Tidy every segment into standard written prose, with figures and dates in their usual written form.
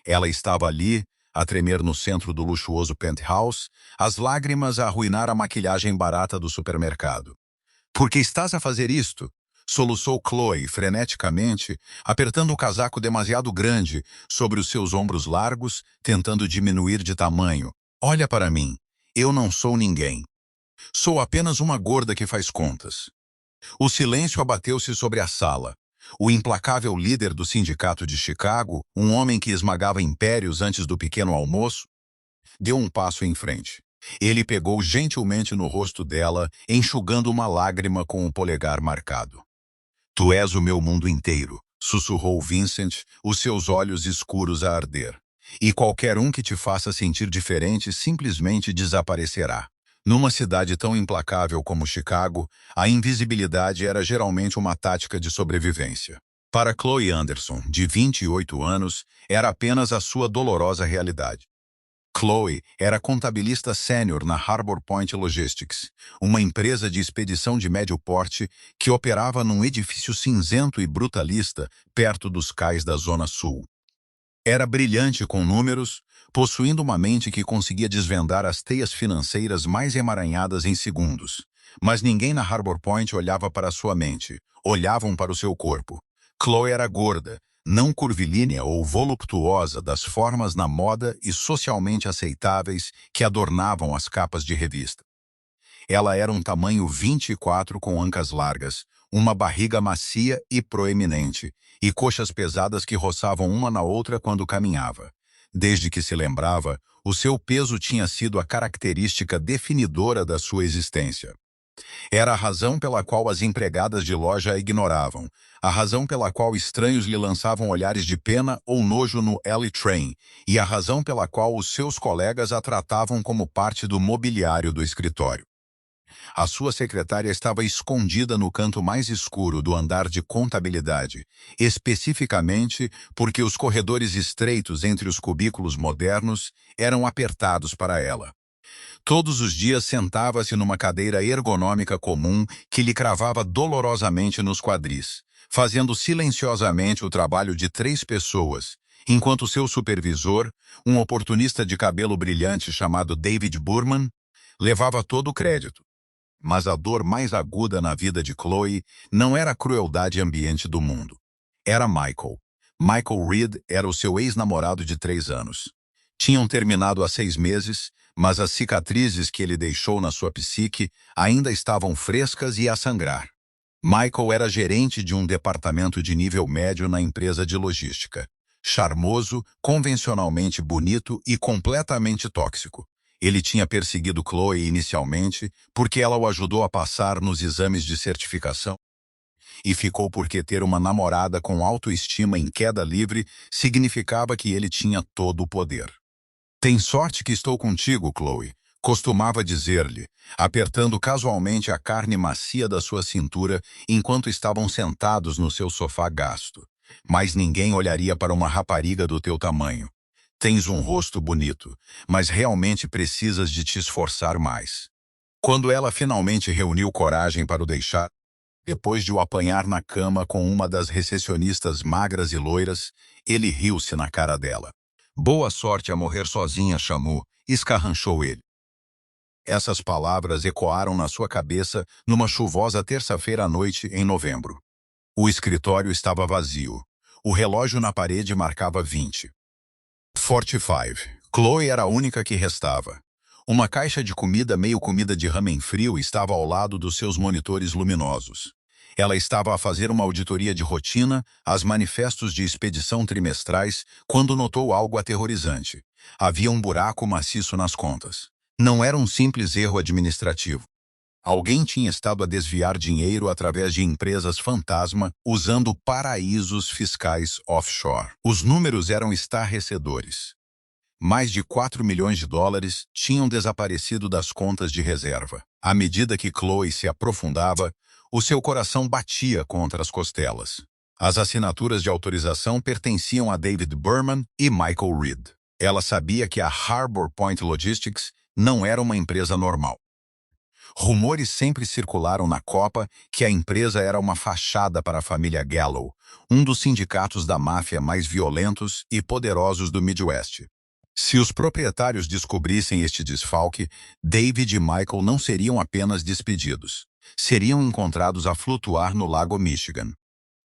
Ela estava ali, a tremer no centro do luxuoso penthouse, as lágrimas a arruinar a maquilhagem barata do supermercado. "Por que estás a fazer isto?" Soluçou Chloe freneticamente, apertando o casaco demasiado grande sobre os seus ombros largos, tentando diminuir de tamanho. "Olha para mim. Eu não sou ninguém. Sou apenas uma gorda que faz contas." O silêncio abateu-se sobre a sala. O implacável líder do sindicato de Chicago, um homem que esmagava impérios antes do pequeno almoço, deu um passo em frente. Ele pegou gentilmente no rosto dela, enxugando uma lágrima com o polegar marcado. "Tu és o meu mundo inteiro", sussurrou Vincent, os seus olhos escuros a arder. "E qualquer um que te faça sentir diferente simplesmente desaparecerá." Numa cidade tão implacável como Chicago, a invisibilidade era geralmente uma tática de sobrevivência. Para Chloe Anderson, de 28 anos, era apenas a sua dolorosa realidade. Chloe era contabilista sênior na Harbor Point Logistics, uma empresa de expedição de médio porte que operava num edifício cinzento e brutalista perto dos cais da Zona Sul. Era brilhante com números, possuindo uma mente que conseguia desvendar as teias financeiras mais emaranhadas em segundos. Mas ninguém na Harbor Point olhava para sua mente, olhavam para o seu corpo. Chloe era gorda, não curvilínea ou voluptuosa das formas na moda e socialmente aceitáveis que adornavam as capas de revista. Ela era um tamanho 24 com ancas largas, uma barriga macia e proeminente, e coxas pesadas que roçavam uma na outra quando caminhava. Desde que se lembrava, o seu peso tinha sido a característica definidora da sua existência. Era a razão pela qual as empregadas de loja a ignoravam, a razão pela qual estranhos lhe lançavam olhares de pena ou nojo no Alley Train, e a razão pela qual os seus colegas a tratavam como parte do mobiliário do escritório. A sua secretária estava escondida no canto mais escuro do andar de contabilidade, especificamente porque os corredores estreitos entre os cubículos modernos eram apertados para ela. Todos os dias sentava-se numa cadeira ergonômica comum que lhe cravava dolorosamente nos quadris, fazendo silenciosamente o trabalho de 3 pessoas, enquanto seu supervisor, um oportunista de cabelo brilhante chamado David Burman, levava todo o crédito. Mas a dor mais aguda na vida de Chloe não era a crueldade ambiente do mundo. Era Michael. Michael Reed era o seu ex-namorado de 3 anos. Tinham terminado há 6 meses, mas as cicatrizes que ele deixou na sua psique ainda estavam frescas e a sangrar. Michael era gerente de um departamento de nível médio na empresa de logística. Charmoso, convencionalmente bonito e completamente tóxico. Ele tinha perseguido Chloe inicialmente porque ela o ajudou a passar nos exames de certificação e ficou porque ter uma namorada com autoestima em queda livre significava que ele tinha todo o poder. "Tem sorte que estou contigo, Chloe", costumava dizer-lhe, apertando casualmente a carne macia da sua cintura enquanto estavam sentados no seu sofá gasto. "Mas ninguém olharia para uma rapariga do teu tamanho. Tens um rosto bonito, mas realmente precisas de te esforçar mais." Quando ela finalmente reuniu coragem para o deixar, depois de o apanhar na cama com uma das recepcionistas magras e loiras, ele riu-se na cara dela. "Boa sorte a morrer sozinha, Shamu", escarranchou ele. Essas palavras ecoaram na sua cabeça numa chuvosa terça-feira à noite em novembro. O escritório estava vazio. O relógio na parede marcava 20. 45. Chloe era a única que restava. Uma caixa de comida meio comida de ramen frio estava ao lado dos seus monitores luminosos. Ela estava a fazer uma auditoria de rotina às manifestos de expedição trimestrais quando notou algo aterrorizante. Havia um buraco maciço nas contas. Não era um simples erro administrativo. Alguém tinha estado a desviar dinheiro através de empresas fantasma usando paraísos fiscais offshore. Os números eram estarrecedores. Mais de 4 milhões de dólares tinham desaparecido das contas de reserva. À medida que Chloe se aprofundava, o seu coração batia contra as costelas. As assinaturas de autorização pertenciam a David Burman e Michael Reed. Ela sabia que a Harbor Point Logistics não era uma empresa normal. Rumores sempre circularam na Copa que a empresa era uma fachada para a família Gallo, um dos sindicatos da máfia mais violentos e poderosos do Midwest. Se os proprietários descobrissem este desfalque, David e Michael não seriam apenas despedidos. Seriam encontrados a flutuar no Lago Michigan.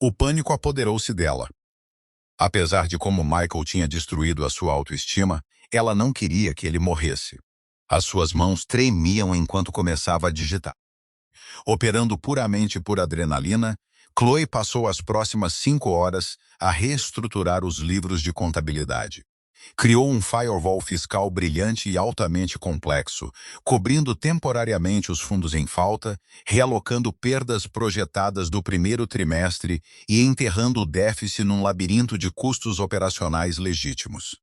O pânico apoderou-se dela. Apesar de como Michael tinha destruído a sua autoestima, ela não queria que ele morresse. As suas mãos tremiam enquanto começava a digitar. Operando puramente por adrenalina, Chloe passou as próximas 5 horas a reestruturar os livros de contabilidade. Criou um firewall fiscal brilhante e altamente complexo, cobrindo temporariamente os fundos em falta, realocando perdas projetadas do primeiro trimestre e enterrando o déficit num labirinto de custos operacionais legítimos.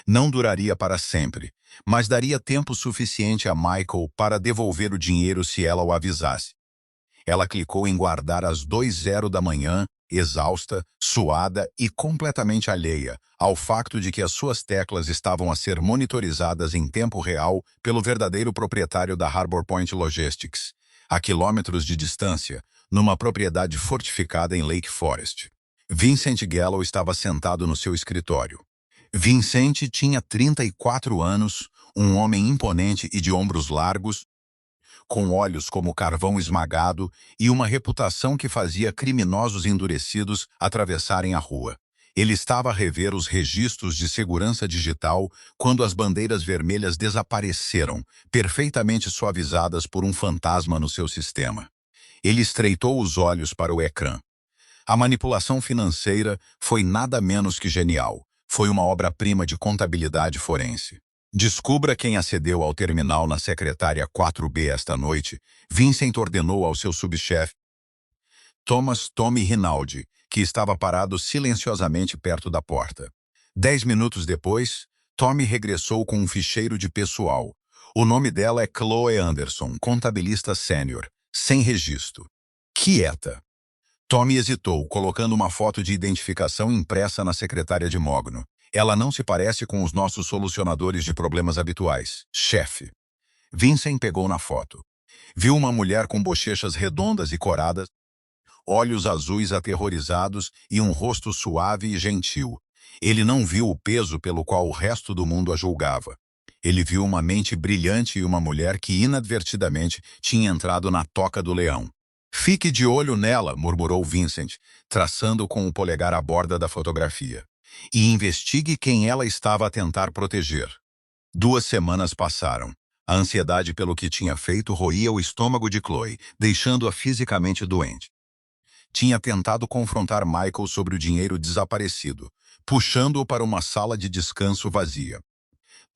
Não duraria para sempre, mas daria tempo suficiente a Michael para devolver o dinheiro se ela o avisasse. Ela clicou em guardar às 2:00 da manhã, exausta, suada e completamente alheia ao facto de que as suas teclas estavam a ser monitorizadas em tempo real pelo verdadeiro proprietário da Harbor Point Logistics, a quilômetros de distância, numa propriedade fortificada em Lake Forest. Vincent Gallo estava sentado no seu escritório. Vincent tinha 34 anos, um homem imponente e de ombros largos, com olhos como carvão esmagado e uma reputação que fazia criminosos endurecidos atravessarem a rua. Ele estava a rever os registros de segurança digital quando as bandeiras vermelhas desapareceram, perfeitamente suavizadas por um fantasma no seu sistema. Ele estreitou os olhos para o ecrã. A manipulação financeira foi nada menos que genial. Foi uma obra-prima de contabilidade forense. Descubra quem acedeu ao terminal na secretária 4B esta noite, Vincent ordenou ao seu subchefe, Thomas Tommy Rinaldi, que estava parado silenciosamente perto da porta. 10 minutos depois, Tommy regressou com um ficheiro de pessoal. O nome dela é Chloe Anderson, contabilista sênior, sem registro. Quieta. Tommy hesitou, colocando uma foto de identificação impressa na secretária de mogno. Ela não se parece com os nossos solucionadores de problemas habituais, chefe. Vincent pegou na foto. Viu uma mulher com bochechas redondas e coradas, olhos azuis aterrorizados e um rosto suave e gentil. Ele não viu o peso pelo qual o resto do mundo a julgava. Ele viu uma mente brilhante e uma mulher que inadvertidamente tinha entrado na toca do leão. Fique de olho nela, murmurou Vincent, traçando com o polegar a borda da fotografia. E investigue quem ela estava a tentar proteger. 2 semanas passaram. A ansiedade pelo que tinha feito roía o estômago de Chloe, deixando-a fisicamente doente. Tinha tentado confrontar Michael sobre o dinheiro desaparecido, puxando-o para uma sala de descanso vazia.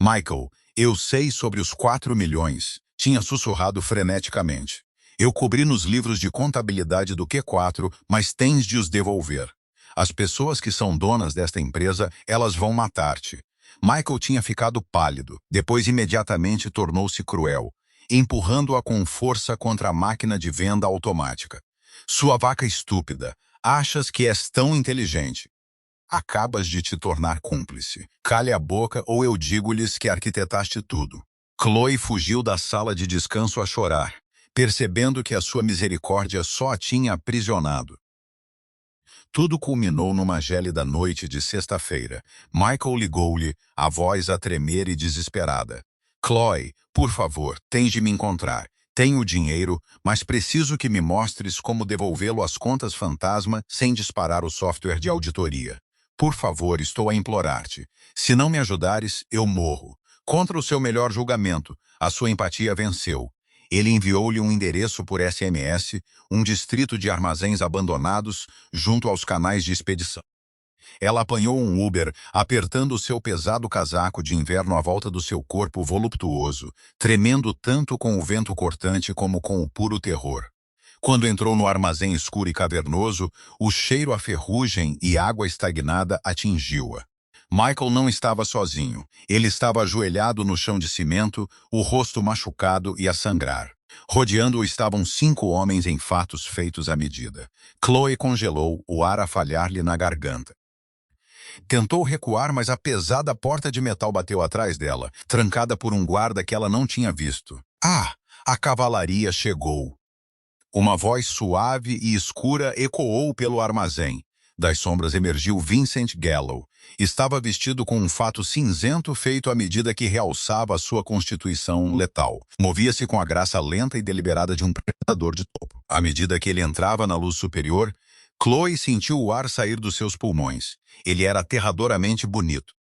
Michael, eu sei sobre os 4 milhões, tinha sussurrado freneticamente. Eu cobri nos livros de contabilidade do Q4, mas tens de os devolver. As pessoas que são donas desta empresa, elas vão matar-te. Michael tinha ficado pálido, depois imediatamente tornou-se cruel, empurrando-a com força contra a máquina de venda automática. Sua vaca estúpida, achas que és tão inteligente? Acabas de te tornar cúmplice. Cale a boca ou eu digo-lhes que arquitetaste tudo. Chloe fugiu da sala de descanso a chorar, percebendo que a sua misericórdia só a tinha aprisionado. Tudo culminou numa gélida noite de sexta-feira. Michael ligou-lhe, a voz a tremer e desesperada. Chloe, por favor, tens de me encontrar. Tenho o dinheiro, mas preciso que me mostres como devolvê-lo às contas fantasma sem disparar o software de auditoria. Por favor, estou a implorar-te. Se não me ajudares, eu morro. Contra o seu melhor julgamento, a sua empatia venceu. Ele enviou-lhe um endereço por SMS, um distrito de armazéns abandonados junto aos canais de expedição. Ela apanhou um Uber, apertando o seu pesado casaco de inverno à volta do seu corpo voluptuoso, tremendo tanto com o vento cortante como com o puro terror. Quando entrou no armazém escuro e cavernoso, o cheiro a ferrugem e água estagnada atingiu-a. Michael não estava sozinho. Ele estava ajoelhado no chão de cimento, o rosto machucado e a sangrar. Rodeando-o estavam 5 homens em fatos feitos à medida. Chloe congelou, o ar a falhar-lhe na garganta. Tentou recuar, mas a pesada porta de metal bateu atrás dela, trancada por um guarda que ela não tinha visto. Ah! A cavalaria chegou. Uma voz suave e escura ecoou pelo armazém. Das sombras emergiu Vincent Gallo. Estava vestido com um fato cinzento feito à medida que realçava a sua constituição letal. Movia-se com a graça lenta e deliberada de um predador de topo. À medida que ele entrava na luz superior, Chloe sentiu o ar sair dos seus pulmões. Ele era aterradoramente bonito.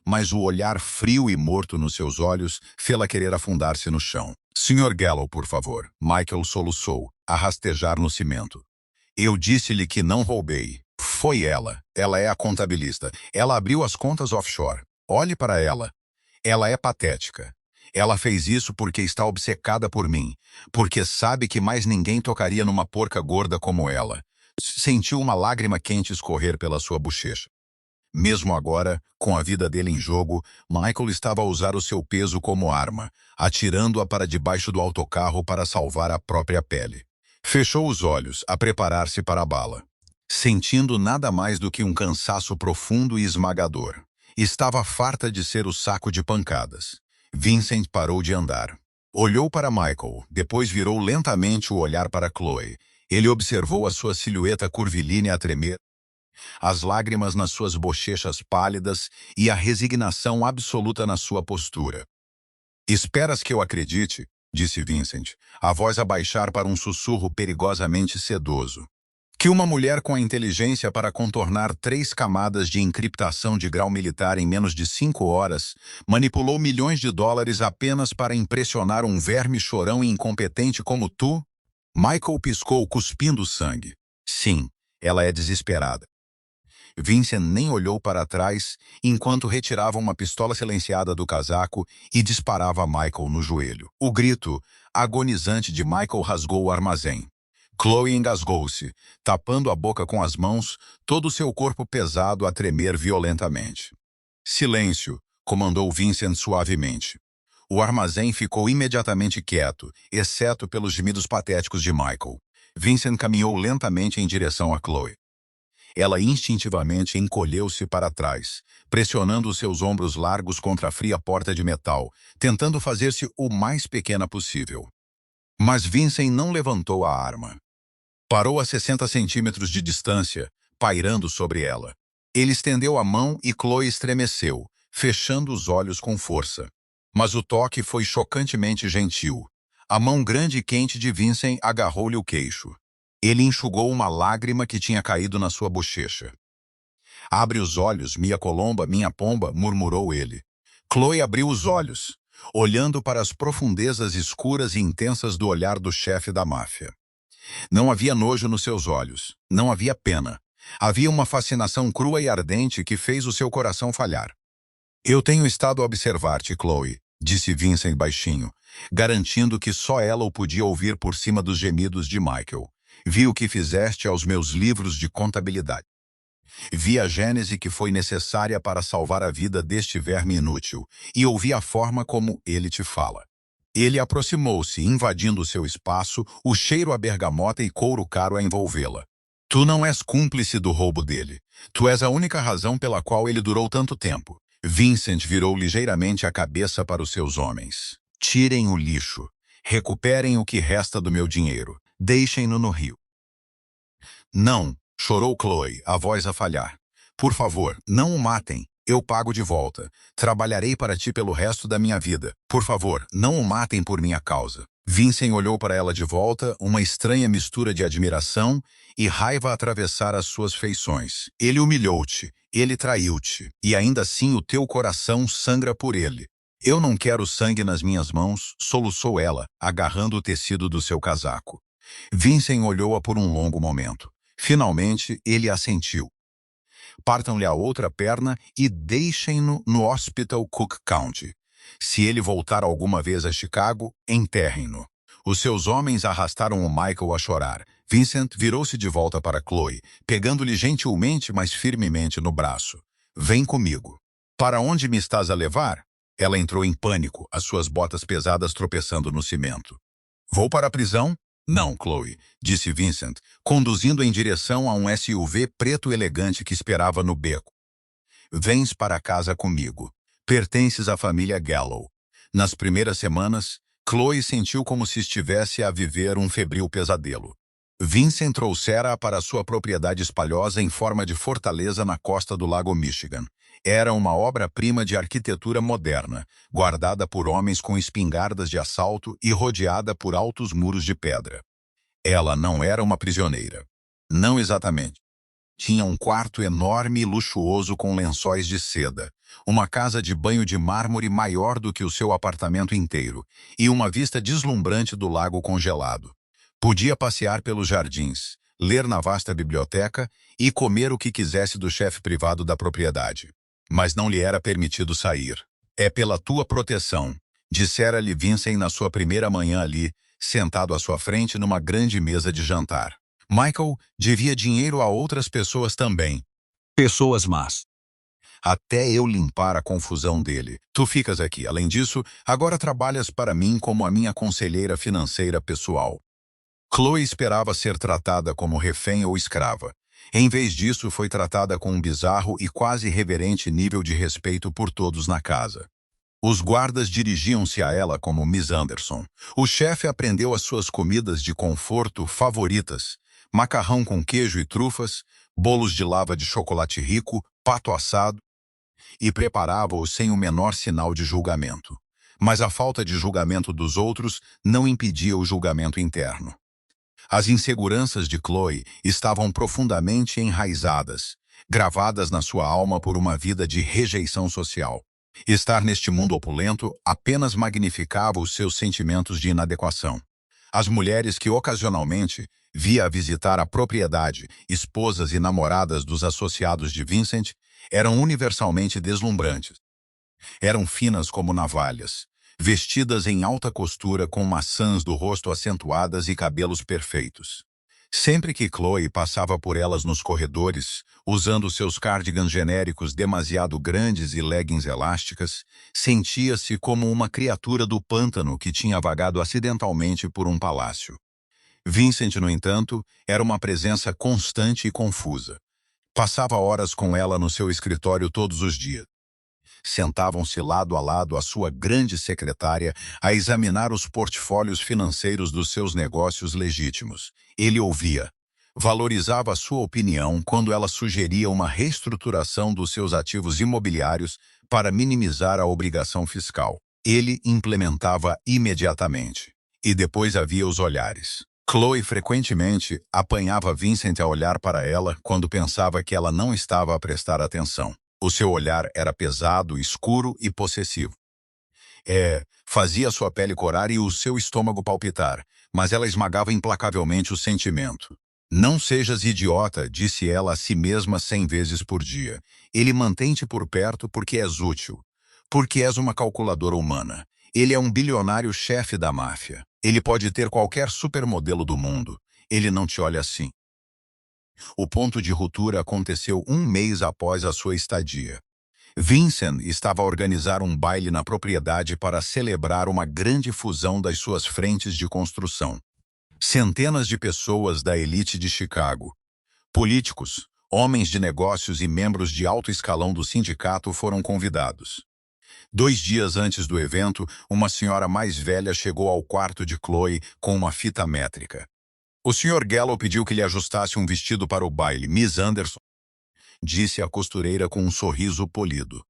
Mas o olhar frio e morto nos seus olhos fê-la querer afundar-se no chão. "Sr. Gallo, por favor." Michael soluçou, a rastejar no cimento. "Eu disse-lhe que não roubei. Foi ela. Ela é a contabilista. Ela abriu as contas offshore. Olhe para ela. Ela é patética. Ela fez isso porque está obcecada por mim, porque sabe que mais ninguém tocaria numa porca gorda como ela." Sentiu uma lágrima quente escorrer pela sua bochecha. Mesmo agora, com a vida dele em jogo, Michael estava a usar o seu peso como arma, atirando-a para debaixo do autocarro para salvar a própria pele. Fechou os olhos, a preparar-se para a bala, sentindo nada mais do que um cansaço profundo e esmagador. Estava farta de ser o saco de pancadas. Vincent parou de andar. Olhou para Michael, depois virou lentamente o olhar para Chloe. Ele observou a sua silhueta curvilínea a tremer, as lágrimas nas suas bochechas pálidas e a resignação absoluta na sua postura. "Esperas que eu acredite?" disse Vincent, a voz a baixar para um sussurro perigosamente sedoso. "Que uma mulher com a inteligência para contornar 3 camadas de encriptação de grau militar em menos de 5 horas manipulou milhões de dólares apenas para impressionar um verme chorão e incompetente como tu?" Michael piscou, cuspindo sangue. "Sim, ela é desesperada." Vincent nem olhou para trás enquanto retirava uma pistola silenciada do casaco e disparava a Michael no joelho. O grito agonizante de Michael rasgou o armazém. Chloe engasgou-se, tapando a boca com as mãos, todo o seu corpo pesado a tremer violentamente. "Silêncio", comandou Vincent suavemente. O armazém ficou imediatamente quieto, exceto pelos gemidos patéticos de Michael. Vincent caminhou lentamente em direção a Chloe. Ela instintivamente encolheu-se para trás, pressionando os seus ombros largos contra a fria porta de metal, tentando fazer-se o mais pequena possível. Mas Vincent não levantou a arma. Parou a 60 centímetros de distância, pairando sobre ela. Ele estendeu a mão e Chloe estremeceu, fechando os olhos com força. Mas o toque foi chocantemente gentil. A mão grande e quente de Vincent agarrou-lhe o queixo. Ele enxugou uma lágrima que tinha caído na sua bochecha. "Abre os olhos, minha colomba, minha pomba", murmurou ele. Chloe abriu os olhos, olhando para as profundezas escuras e intensas do olhar do chefe da máfia. Não havia nojo nos seus olhos, não havia pena. Havia uma fascinação crua e ardente que fez o seu coração falhar. "Eu tenho estado a observar-te, Chloe", disse Vincent baixinho, garantindo que só ela o podia ouvir por cima dos gemidos de Michael. "Vi o que fizeste aos meus livros de contabilidade. Vi a gênese que foi necessária para salvar a vida deste verme inútil, e ouvi a forma como ele te fala." Ele aproximou-se, invadindo seu espaço, o cheiro a bergamota e couro caro a envolvê-la. "Tu não és cúmplice do roubo dele. Tu és a única razão pela qual ele durou tanto tempo." Vincent virou ligeiramente a cabeça para os seus homens. "Tirem o lixo. Recuperem o que resta do meu dinheiro. Deixem-no no rio." "Não", chorou Chloe, a voz a falhar. "Por favor, não o matem. Eu pago de volta. Trabalharei para ti pelo resto da minha vida. Por favor, não o matem por minha causa." Vincent olhou para ela de volta, uma estranha mistura de admiração e raiva a atravessar as suas feições. "Ele humilhou-te, ele traiu-te, e ainda assim o teu coração sangra por ele." "Eu não quero sangue nas minhas mãos", soluçou ela, agarrando o tecido do seu casaco. Vincent olhou-a por um longo momento. Finalmente, ele assentiu. "Partam-lhe a outra perna e deixem-no no Hospital Cook County. Se ele voltar alguma vez a Chicago, enterrem-no." Os seus homens arrastaram o Michael a chorar. Vincent virou-se de volta para Chloe, pegando-lhe gentilmente, mas firmemente no braço. "Vem comigo." "Para onde me estás a levar?" Ela entrou em pânico, as suas botas pesadas tropeçando no cimento. "Vou para a prisão?" "Não, Chloe", disse Vincent, conduzindo em direção a um SUV preto elegante que esperava no beco. "Vens para casa comigo. Pertences à família Gallo." Nas primeiras semanas, Chloe sentiu como se estivesse a viver um febril pesadelo. Vincent trouxera-a para sua propriedade espalhosa em forma de fortaleza na costa do Lago Michigan. Era uma obra-prima de arquitetura moderna, guardada por homens com espingardas de assalto e rodeada por altos muros de pedra. Ela não era uma prisioneira. Não exatamente. Tinha um quarto enorme e luxuoso com lençóis de seda, uma casa de banho de mármore maior do que o seu apartamento inteiro e uma vista deslumbrante do lago congelado. Podia passear pelos jardins, ler na vasta biblioteca e comer o que quisesse do chefe privado da propriedade. Mas não lhe era permitido sair. É pela tua proteção, dissera-lhe Vincent na sua primeira manhã ali, sentado à sua frente numa grande mesa de jantar. Michael devia dinheiro a outras pessoas também. Pessoas más. Até eu limpar a confusão dele. Tu ficas aqui. Além disso, agora trabalhas para mim como a minha conselheira financeira pessoal. Chloe esperava ser tratada como refém ou escrava. Em vez disso, foi tratada com um bizarro e quase reverente nível de respeito por todos na casa. Os guardas dirigiam-se a ela como Miss Anderson. O chefe aprendeu as suas comidas de conforto favoritas: macarrão com queijo e trufas, bolos de lava de chocolate rico, pato assado, e preparava-os sem o menor sinal de julgamento. Mas a falta de julgamento dos outros não impedia o julgamento interno. As inseguranças de Chloe estavam profundamente enraizadas, gravadas na sua alma por uma vida de rejeição social. Estar neste mundo opulento apenas magnificava os seus sentimentos de inadequação. As mulheres que ocasionalmente via visitar a propriedade, esposas e namoradas dos associados de Vincent, eram universalmente deslumbrantes. Eram finas como navalhas, vestidas em alta costura com maçãs do rosto acentuadas e cabelos perfeitos. Sempre que Chloe passava por elas nos corredores, usando seus cardigans genéricos demasiado grandes e leggings elásticas, sentia-se como uma criatura do pântano que tinha vagado acidentalmente por um palácio. Vincent, no entanto, era uma presença constante e confusa. Passava horas com ela no seu escritório todos os dias. Sentavam-se lado a lado a sua grande secretária a examinar os portfólios financeiros dos seus negócios legítimos. Ele ouvia. Valorizava a sua opinião quando ela sugeria uma reestruturação dos seus ativos imobiliários para minimizar a obrigação fiscal. Ele implementava imediatamente. E depois havia os olhares. Chloe frequentemente apanhava Vincent a olhar para ela quando pensava que ela não estava a prestar atenção. O seu olhar era pesado, escuro e possessivo. Fazia sua pele corar e o seu estômago palpitar, mas ela esmagava implacavelmente o sentimento. Não sejas idiota, disse ela a si mesma 100 vezes por dia. Ele mantém-te por perto porque és útil. Porque és uma calculadora humana. Ele é um bilionário chefe da máfia. Ele pode ter qualquer supermodelo do mundo. Ele não te olha assim. O ponto de ruptura aconteceu um mês após a sua estadia. Vincent estava a organizar um baile na propriedade para celebrar uma grande fusão das suas frentes de construção. Centenas de pessoas da elite de Chicago, políticos, homens de negócios e membros de alto escalão do sindicato foram convidados. 2 dias antes do evento, uma senhora mais velha chegou ao quarto de Chloe com uma fita métrica. O Sr. Gallo pediu que lhe ajustasse um vestido para o baile, Miss Anderson, disse a costureira com um sorriso polido.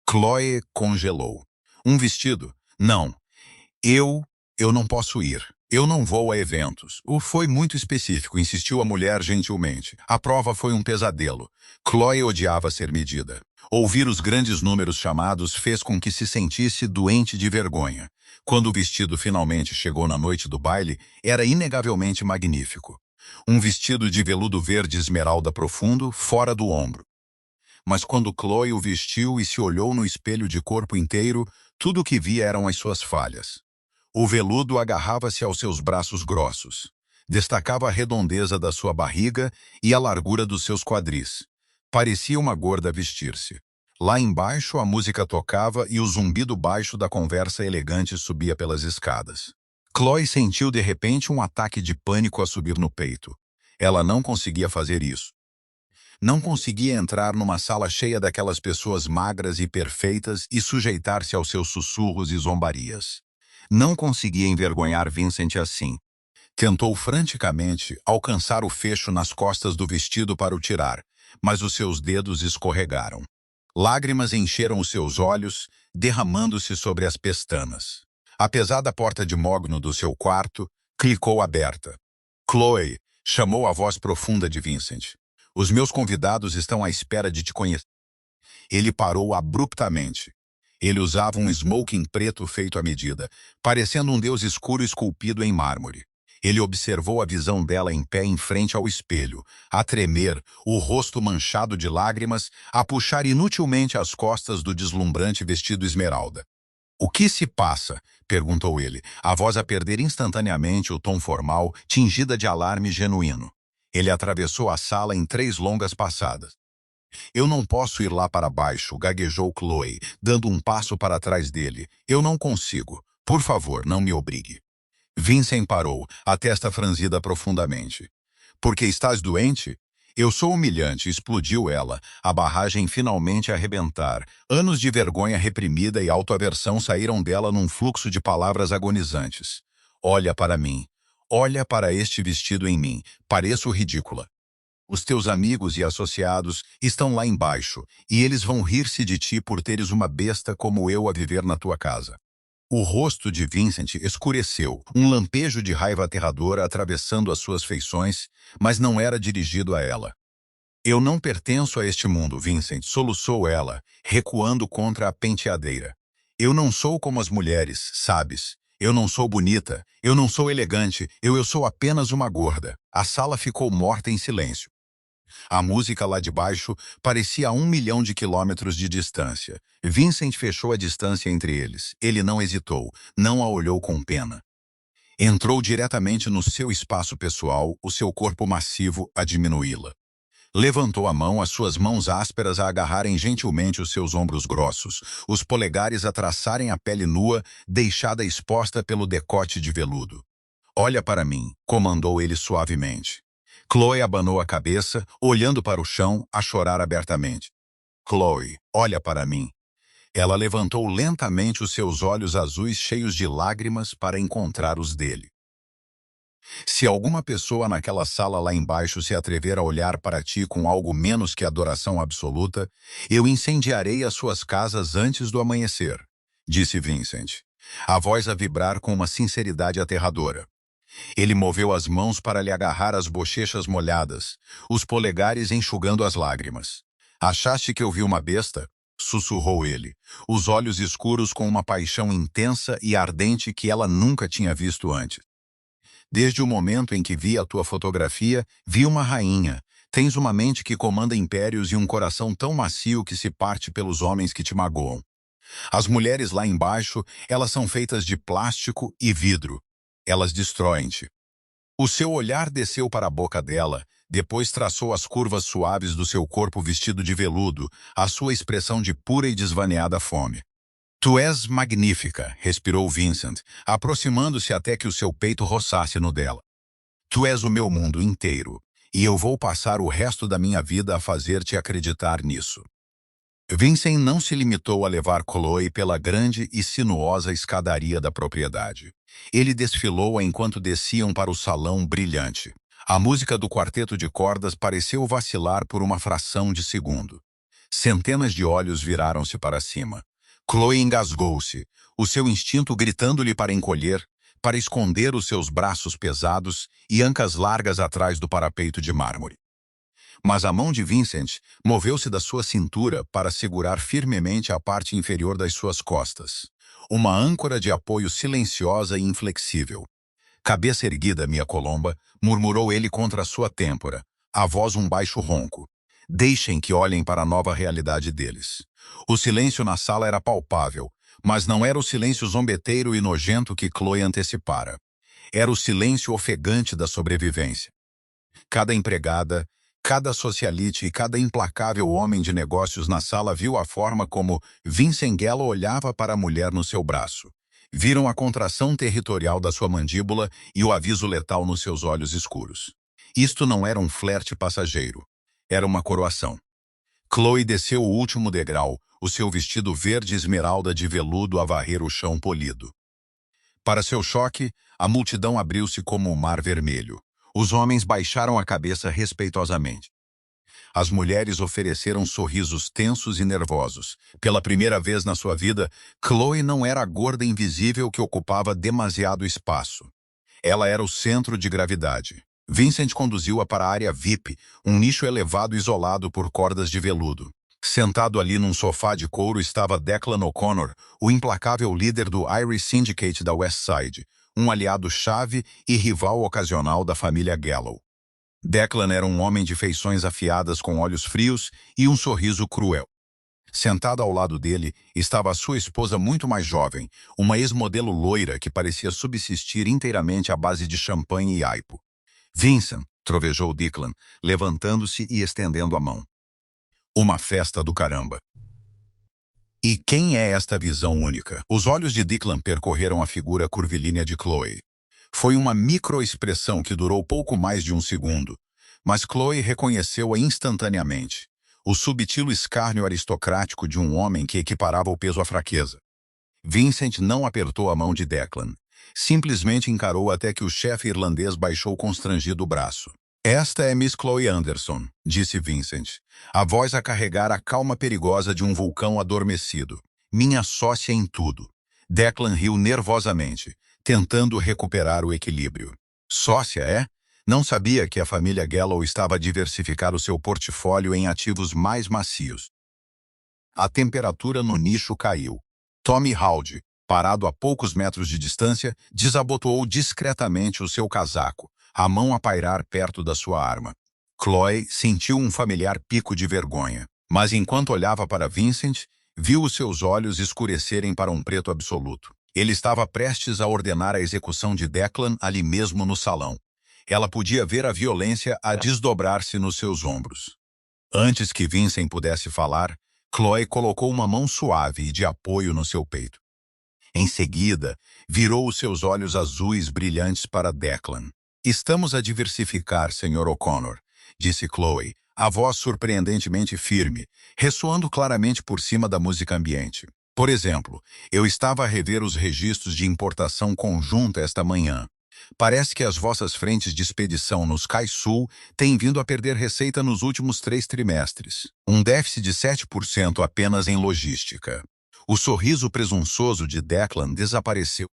Chloe congelou. Um vestido? Não. Eu não posso ir. Eu não vou a eventos. Foi muito específico, insistiu a mulher gentilmente. A prova foi um pesadelo. Chloe odiava ser medida. Ouvir os grandes números chamados fez com que se sentisse doente de vergonha. Quando o vestido finalmente chegou na noite do baile, era inegavelmente magnífico. Um vestido de veludo verde esmeralda profundo, fora do ombro. Mas quando Chloe o vestiu e se olhou no espelho de corpo inteiro, tudo o que via eram as suas falhas. O veludo agarrava-se aos seus braços grossos. Destacava a redondeza da sua barriga e a largura dos seus quadris. Parecia uma gorda a vestir-se. Lá embaixo a música tocava e o zumbido baixo da conversa elegante subia pelas escadas. Chloe sentiu de repente um ataque de pânico a subir no peito. Ela não conseguia fazer isso. Não conseguia entrar numa sala cheia daquelas pessoas magras e perfeitas e sujeitar-se aos seus sussurros e zombarias. Não conseguia envergonhar Vincent assim. Tentou franticamente alcançar o fecho nas costas do vestido para o tirar, mas os seus dedos escorregaram. Lágrimas encheram os seus olhos, derramando-se sobre as pestanas. A pesada porta de mogno do seu quarto clicou aberta. Chloe chamou a voz profunda de Vincent. Os meus convidados estão à espera de te conhecer. Ele parou abruptamente. Ele usava um smoking preto feito à medida, parecendo um deus escuro esculpido em mármore. Ele observou a visão dela em pé em frente ao espelho, a tremer, o rosto manchado de lágrimas, a puxar inutilmente as costas do deslumbrante vestido esmeralda. "O que se passa?" perguntou ele, a voz a perder instantaneamente o tom formal, tingida de alarme genuíno. Ele atravessou a sala em 3 longas passadas. "Eu não posso ir lá para baixo", gaguejou Chloe, dando um passo para trás dele. "Eu não consigo. Por favor, não me obrigue." Vincent parou, a testa franzida profundamente. "Porque estás doente?" "Eu sou humilhante", explodiu ela, a barragem finalmente a arrebentar. Anos de vergonha reprimida e autoaversão saíram dela num fluxo de palavras agonizantes. "Olha para mim. Olha para este vestido em mim. Pareço ridícula. Os teus amigos e associados estão lá embaixo, e eles vão rir-se de ti por teres uma besta como eu a viver na tua casa." O rosto de Vincent escureceu, um lampejo de raiva aterradora atravessando as suas feições, mas não era dirigido a ela. "Eu não pertenço a este mundo, Vincent", soluçou ela, recuando contra a penteadeira. "Eu não sou como as mulheres, sabes? Eu não sou bonita, eu não sou elegante, eu sou apenas uma gorda." A sala ficou morta em silêncio. A música lá de baixo parecia a 1 milhão de quilômetros de distância. Vincent fechou a distância entre eles. Ele não hesitou, não a olhou com pena. Entrou diretamente no seu espaço pessoal, o seu corpo massivo a diminuí-la. Levantou a mão, as suas mãos ásperas a agarrarem gentilmente os seus ombros grossos, os polegares a traçarem a pele nua, deixada exposta pelo decote de veludo. "Olha para mim", comandou ele suavemente. Chloe abanou a cabeça, olhando para o chão, a chorar abertamente. "Chloe, olha para mim." Ela levantou lentamente os seus olhos azuis cheios de lágrimas para encontrar os dele. "Se alguma pessoa naquela sala lá embaixo se atrever a olhar para ti com algo menos que adoração absoluta, eu incendiarei as suas casas antes do amanhecer", disse Vincent, a voz a vibrar com uma sinceridade aterradora. Ele moveu as mãos para lhe agarrar as bochechas molhadas, os polegares enxugando as lágrimas. "Achaste que eu vi uma besta?" sussurrou ele, os olhos escuros com uma paixão intensa e ardente que ela nunca tinha visto antes. "Desde o momento em que vi a tua fotografia, vi uma rainha. Tens uma mente que comanda impérios e um coração tão macio que se parte pelos homens que te magoam. As mulheres lá embaixo, elas são feitas de plástico e vidro. Elas destroem-te." O seu olhar desceu para a boca dela, depois traçou as curvas suaves do seu corpo vestido de veludo, a sua expressão de pura e desvaneada fome. "Tu és magnífica", respirou Vincent, aproximando-se até que o seu peito roçasse no dela. "Tu és o meu mundo inteiro, e eu vou passar o resto da minha vida a fazer-te acreditar nisso." Vincent não se limitou a levar Chloe pela grande e sinuosa escadaria da propriedade. Ele desfilou-a enquanto desciam para o salão brilhante. A música do quarteto de cordas pareceu vacilar por uma fração de segundo. Centenas de olhos viraram-se para cima. Chloe engasgou-se, o seu instinto gritando-lhe para encolher, para esconder os seus braços pesados e ancas largas atrás do parapeito de mármore. Mas a mão de Vincent moveu-se da sua cintura para segurar firmemente a parte inferior das suas costas. Uma âncora de apoio silenciosa e inflexível. "Cabeça erguida, minha Colomba", murmurou ele contra a sua têmpora, a voz um baixo ronco. "Deixem que olhem para a nova realidade deles." O silêncio na sala era palpável, mas não era o silêncio zombeteiro e nojento que Chloe antecipara. Era o silêncio ofegante da sobrevivência. Cada empregada, cada socialite e cada implacável homem de negócios na sala viu a forma como Vincent Gallo olhava para a mulher no seu braço. Viram a contração territorial da sua mandíbula e o aviso letal nos seus olhos escuros. Isto não era um flerte passageiro. Era uma coroação. Chloe desceu o último degrau, o seu vestido verde esmeralda de veludo a varrer o chão polido. Para seu choque, a multidão abriu-se como o mar vermelho. Os homens baixaram a cabeça respeitosamente. As mulheres ofereceram sorrisos tensos e nervosos. Pela primeira vez na sua vida, Chloe não era a gorda invisível que ocupava demasiado espaço. Ela era o centro de gravidade. Vincent conduziu-a para a área VIP, um nicho elevado isolado por cordas de veludo. Sentado ali num sofá de couro estava Declan O'Connor, o implacável líder do Irish Syndicate da West Side, um aliado-chave e rival ocasional da família Gallo. Declan era um homem de feições afiadas com olhos frios e um sorriso cruel. Sentada ao lado dele estava a sua esposa muito mais jovem, uma ex-modelo loira que parecia subsistir inteiramente à base de champanhe e aipo. "Vincent", trovejou Declan, levantando-se e estendendo a mão. "Uma festa do caramba." "E quem é esta visão única?" Os olhos de Declan percorreram a figura curvilínea de Chloe. Foi uma microexpressão que durou pouco mais de um segundo, mas Chloe reconheceu-a instantaneamente. O subtil escárnio aristocrático de um homem que equiparava o peso à fraqueza. Vincent não apertou a mão de Declan. Simplesmente encarou até que o chefe irlandês baixou constrangido o braço. "Esta é Miss Chloe Anderson", disse Vincent, a voz a carregar a calma perigosa de um vulcão adormecido. "Minha sócia em tudo." Declan riu nervosamente, tentando recuperar o equilíbrio. "Sócia, é? Não sabia que a família Gallo estava a diversificar o seu portfólio em ativos mais macios." A temperatura no nicho caiu. Tommy Howdy, parado a poucos metros de distância, desabotoou discretamente o seu casaco, a mão a pairar perto da sua arma. Chloe sentiu um familiar pico de vergonha, mas enquanto olhava para Vincent, viu os seus olhos escurecerem para um preto absoluto. Ele estava prestes a ordenar a execução de Declan ali mesmo no salão. Ela podia ver a violência a desdobrar-se nos seus ombros. Antes que Vincent pudesse falar, Chloe colocou uma mão suave e de apoio no seu peito. Em seguida, virou os seus olhos azuis brilhantes para Declan. "Estamos a diversificar, Sr. O'Connor", disse Chloe, a voz surpreendentemente firme, ressoando claramente por cima da música ambiente. "Por exemplo, eu estava a rever os registros de importação conjunta esta manhã. Parece que as vossas frentes de expedição nos cais sul têm vindo a perder receita nos últimos 3 trimestres. Um déficit de 7% apenas em logística." O sorriso presunçoso de Declan desapareceu.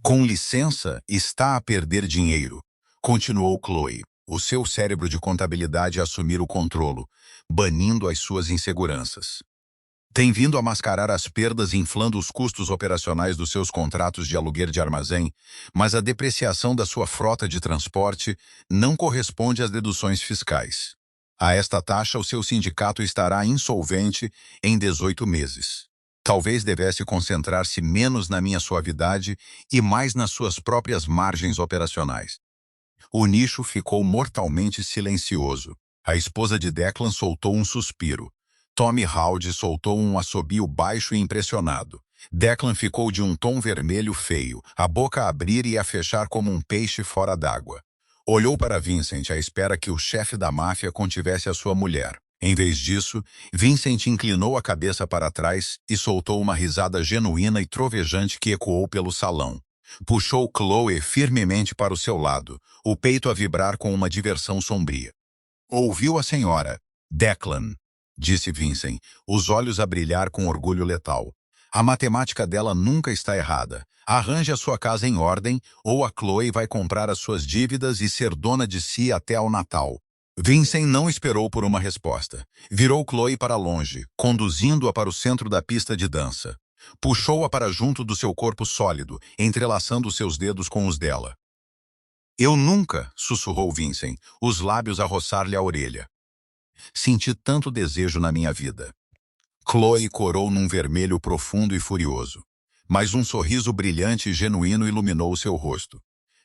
"Com licença, está a perder dinheiro", continuou Chloe, o seu cérebro de contabilidade a assumir o controlo, banindo as suas inseguranças. "Tem vindo a mascarar as perdas inflando os custos operacionais dos seus contratos de aluguer de armazém, mas a depreciação da sua frota de transporte não corresponde às deduções fiscais. A esta taxa, o seu sindicato estará insolvente em 18 meses. Talvez devesse concentrar-se menos na minha suavidade e mais nas suas próprias margens operacionais." O nicho ficou mortalmente silencioso. A esposa de Declan soltou um suspiro. Tommy Howdy soltou um assobio baixo e impressionado. Declan ficou de um tom vermelho feio, a boca a abrir e a fechar como um peixe fora d'água. Olhou para Vincent à espera que o chefe da máfia contivesse a sua mulher. Em vez disso, Vincent inclinou a cabeça para trás e soltou uma risada genuína e trovejante que ecoou pelo salão. Puxou Chloe firmemente para o seu lado, o peito a vibrar com uma diversão sombria. "Ouviu a senhora, Declan", disse Vincent, os olhos a brilhar com orgulho letal. "A matemática dela nunca está errada. Arranje a sua casa em ordem, ou a Chloe vai comprar as suas dívidas e ser dona de si até ao Natal." Vincent não esperou por uma resposta. Virou Chloe para longe, conduzindo-a para o centro da pista de dança. Puxou-a para junto do seu corpo sólido, entrelaçando seus dedos com os dela. "Eu nunca", sussurrou Vincent, os lábios a roçar-lhe a orelha. "Senti tanto desejo na minha vida." Chloe corou num vermelho profundo e furioso. Mas um sorriso brilhante e genuíno iluminou o seu rosto.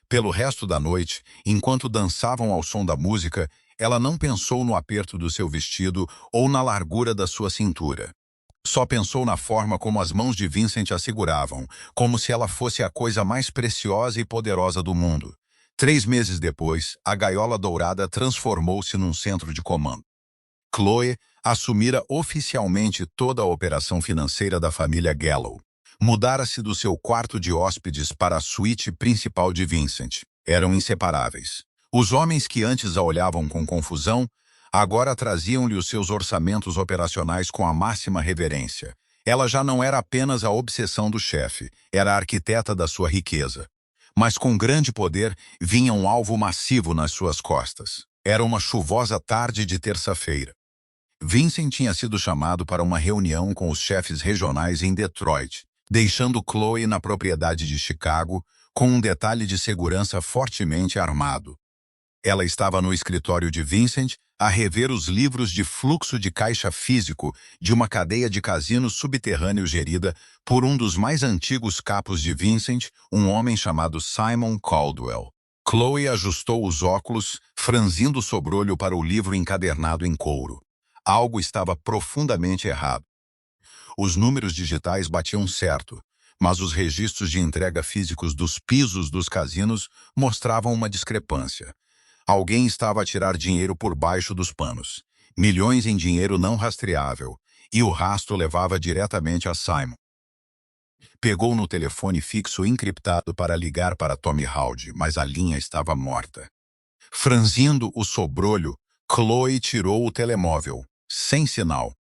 Pelo resto da noite, enquanto dançavam ao som da música, ela não pensou no aperto do seu vestido ou na largura da sua cintura. Só pensou na forma como as mãos de Vincent a seguravam, como se ela fosse a coisa mais preciosa e poderosa do mundo. 3 meses depois, a gaiola dourada transformou-se num centro de comando. Chloe assumira oficialmente toda a operação financeira da família Gallo. Mudara-se do seu quarto de hóspedes para a suíte principal de Vincent. Eram inseparáveis. Os homens que antes a olhavam com confusão, agora traziam-lhe os seus orçamentos operacionais com a máxima reverência. Ela já não era apenas a obsessão do chefe, era a arquiteta da sua riqueza. Mas com grande poder vinha um alvo massivo nas suas costas. Era uma chuvosa tarde de terça-feira. Vincent tinha sido chamado para uma reunião com os chefes regionais em Detroit, deixando Chloe na propriedade de Chicago com um detalhe de segurança fortemente armado. Ela estava no escritório de Vincent a rever os livros de fluxo de caixa físico de uma cadeia de casinos subterrâneo gerida por um dos mais antigos capos de Vincent, um homem chamado Simon Caldwell. Chloe ajustou os óculos, franzindo o sobrolho para o livro encadernado em couro. Algo estava profundamente errado. Os números digitais batiam certo, mas os registros de entrega físicos dos pisos dos casinos mostravam uma discrepância. Alguém estava a tirar dinheiro por baixo dos panos. Milhões em dinheiro não rastreável, e o rastro levava diretamente a Simon. Pegou no telefone fixo encriptado para ligar para Tommy Howdy, mas a linha estava morta. Franzindo o sobrolho, Chloe tirou o telemóvel, sem sinal.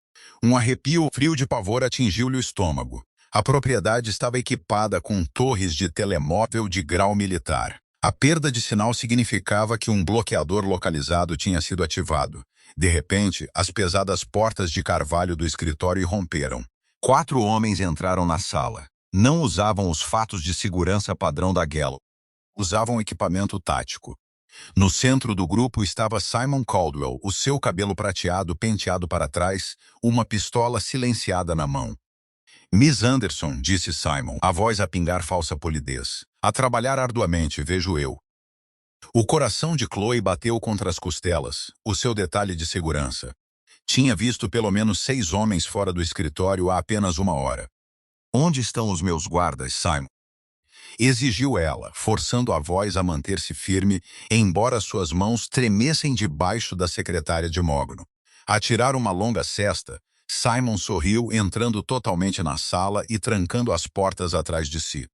Um arrepio frio de pavor atingiu-lhe o estômago. A propriedade estava equipada com torres de telemóvel de grau militar. A perda de sinal significava que um bloqueador localizado tinha sido ativado. De repente, as pesadas portas de carvalho do escritório romperam. 4 homens entraram na sala. Não usavam os fatos de segurança padrão da Gallo. Usavam equipamento tático. No centro do grupo estava Simon Caldwell, o seu cabelo prateado penteado para trás, uma pistola silenciada na mão. Miss Anderson, disse Simon, a voz a pingar falsa polidez. A trabalhar arduamente, vejo eu. O coração de Chloe bateu contra as costelas, o seu detalhe de segurança. Tinha visto pelo menos 6 homens fora do escritório há apenas 1 hora. Onde estão os meus guardas, Simon? Exigiu ela, forçando a voz a manter-se firme, embora suas mãos tremessem debaixo da secretária de mogno. A tirar uma longa cesta, Simon sorriu, entrando totalmente na sala e trancando as portas atrás de si.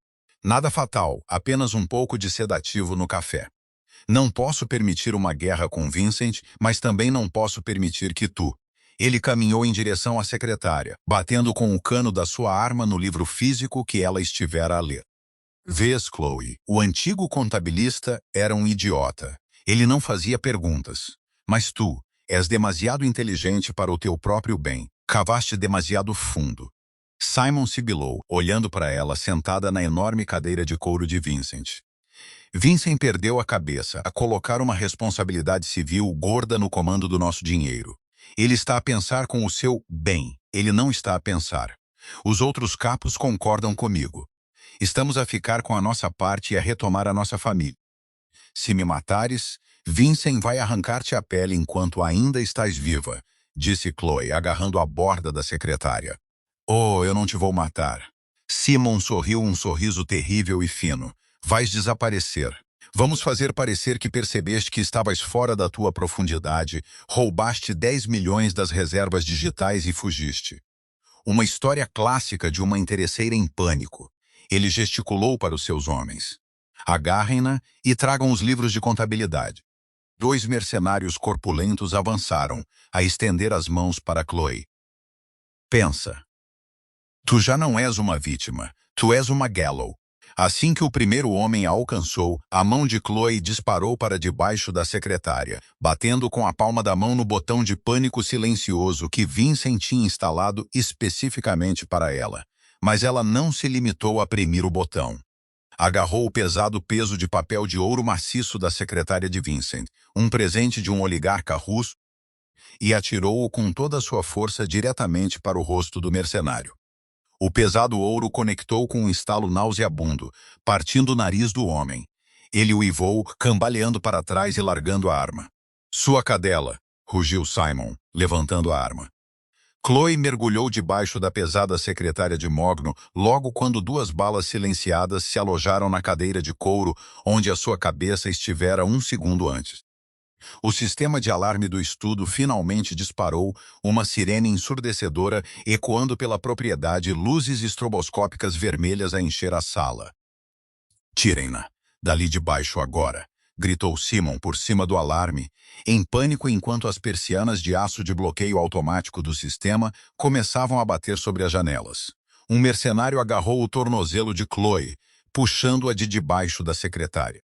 Nada fatal, apenas um pouco de sedativo no café. Não posso permitir uma guerra com Vincent, mas também não posso permitir que tu... Ele caminhou em direção à secretária, batendo com o cano da sua arma no livro físico que ela estivera a ler. Vês, Chloe, o antigo contabilista era um idiota. Ele não fazia perguntas. Mas tu és demasiado inteligente para o teu próprio bem. Cavaste demasiado fundo. Simon sibilou, olhando para ela sentada na enorme cadeira de couro de Vincent. Vincent perdeu a cabeça a colocar uma responsabilidade civil gorda no comando do nosso dinheiro. Ele está a pensar com o seu bem. Ele não está a pensar. Os outros capos concordam comigo. Estamos a ficar com a nossa parte e a retomar a nossa família. Se me matares, Vincent vai arrancar-te a pele enquanto ainda estás viva, disse Chloe, agarrando a borda da secretária. Oh, eu não te vou matar. Simon sorriu um sorriso terrível e fino. Vais desaparecer. Vamos fazer parecer que percebeste que estavas fora da tua profundidade, roubaste 10 milhões das reservas digitais e fugiste. Uma história clássica de uma interesseira em pânico. Ele gesticulou para os seus homens. Agarrem-na e tragam os livros de contabilidade. 2 mercenários corpulentos avançaram, a estender as mãos para Chloe. Pensa. Tu já não és uma vítima, tu és uma Gallo. Assim que o primeiro homem a alcançou, a mão de Chloe disparou para debaixo da secretária, batendo com a palma da mão no botão de pânico silencioso que Vincent tinha instalado especificamente para ela. Mas ela não se limitou a premir o botão. Agarrou o pesado peso de papel de ouro maciço da secretária de Vincent, um presente de um oligarca russo, e atirou-o com toda a sua força diretamente para o rosto do mercenário. O pesado ouro conectou com um estalo nauseabundo, partindo o nariz do homem. Ele uivou, cambaleando para trás e largando a arma. Sua cadela, rugiu Simon, levantando a arma. Chloe mergulhou debaixo da pesada secretária de mogno logo quando 2 balas silenciadas se alojaram na cadeira de couro onde a sua cabeça estivera 1 segundo antes. O sistema de alarme do estudo finalmente disparou, uma sirene ensurdecedora ecoando pela propriedade, luzes estroboscópicas vermelhas a encher a sala. "Tirem-na dali de baixo agora", gritou Simon por cima do alarme, em pânico enquanto as persianas de aço de bloqueio automático do sistema começavam a bater sobre as janelas. Um mercenário agarrou o tornozelo de Chloe, puxando-a de debaixo da secretária.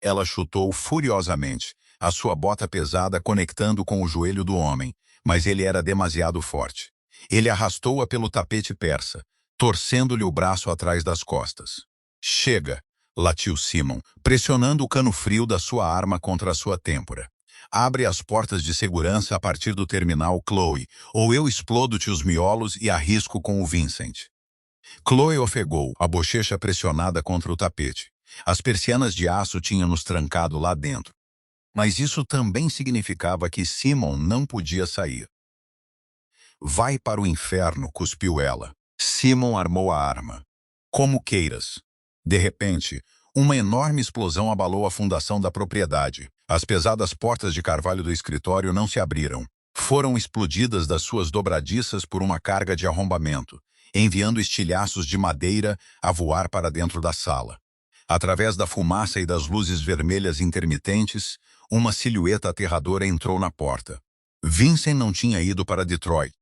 Ela chutou furiosamente, a sua bota pesada conectando com o joelho do homem, mas ele era demasiado forte. Ele arrastou-a pelo tapete persa, torcendo-lhe o braço atrás das costas. "Chega!" latiu Simon, pressionando o cano frio da sua arma contra a sua têmpora. "Abre as portas de segurança a partir do terminal, Chloe, ou eu explodo-te os miolos e arrisco com o Vincent." Chloe ofegou, a bochecha pressionada contra o tapete. As persianas de aço tinham nos trancado lá dentro. Mas isso também significava que Simon não podia sair. "Vai para o inferno", cuspiu ela. Simon armou a arma. "Como queiras." De repente, uma enorme explosão abalou a fundação da propriedade. As pesadas portas de carvalho do escritório não se abriram. Foram explodidas das suas dobradiças por uma carga de arrombamento, enviando estilhaços de madeira a voar para dentro da sala. Através da fumaça e das luzes vermelhas intermitentes, uma silhueta aterradora entrou na porta. Vincent não tinha ido para Detroit.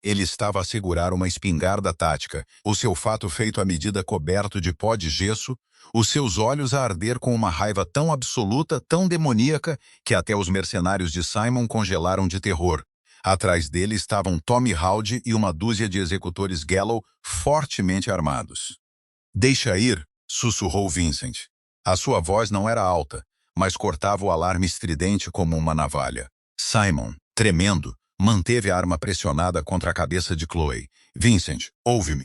Ele estava a segurar uma espingarda tática, o seu fato feito à medida coberto de pó de gesso, os seus olhos a arder com uma raiva tão absoluta, tão demoníaca, que até os mercenários de Simon congelaram de terror. Atrás dele estavam Tommy Howdy e uma dúzia de executores Gallow fortemente armados. "Deixa ir", sussurrou Vincent. A sua voz não era alta, mas cortava o alarme estridente como uma navalha. Simon, tremendo, manteve a arma pressionada contra a cabeça de Chloe. "Vincent, ouve-me.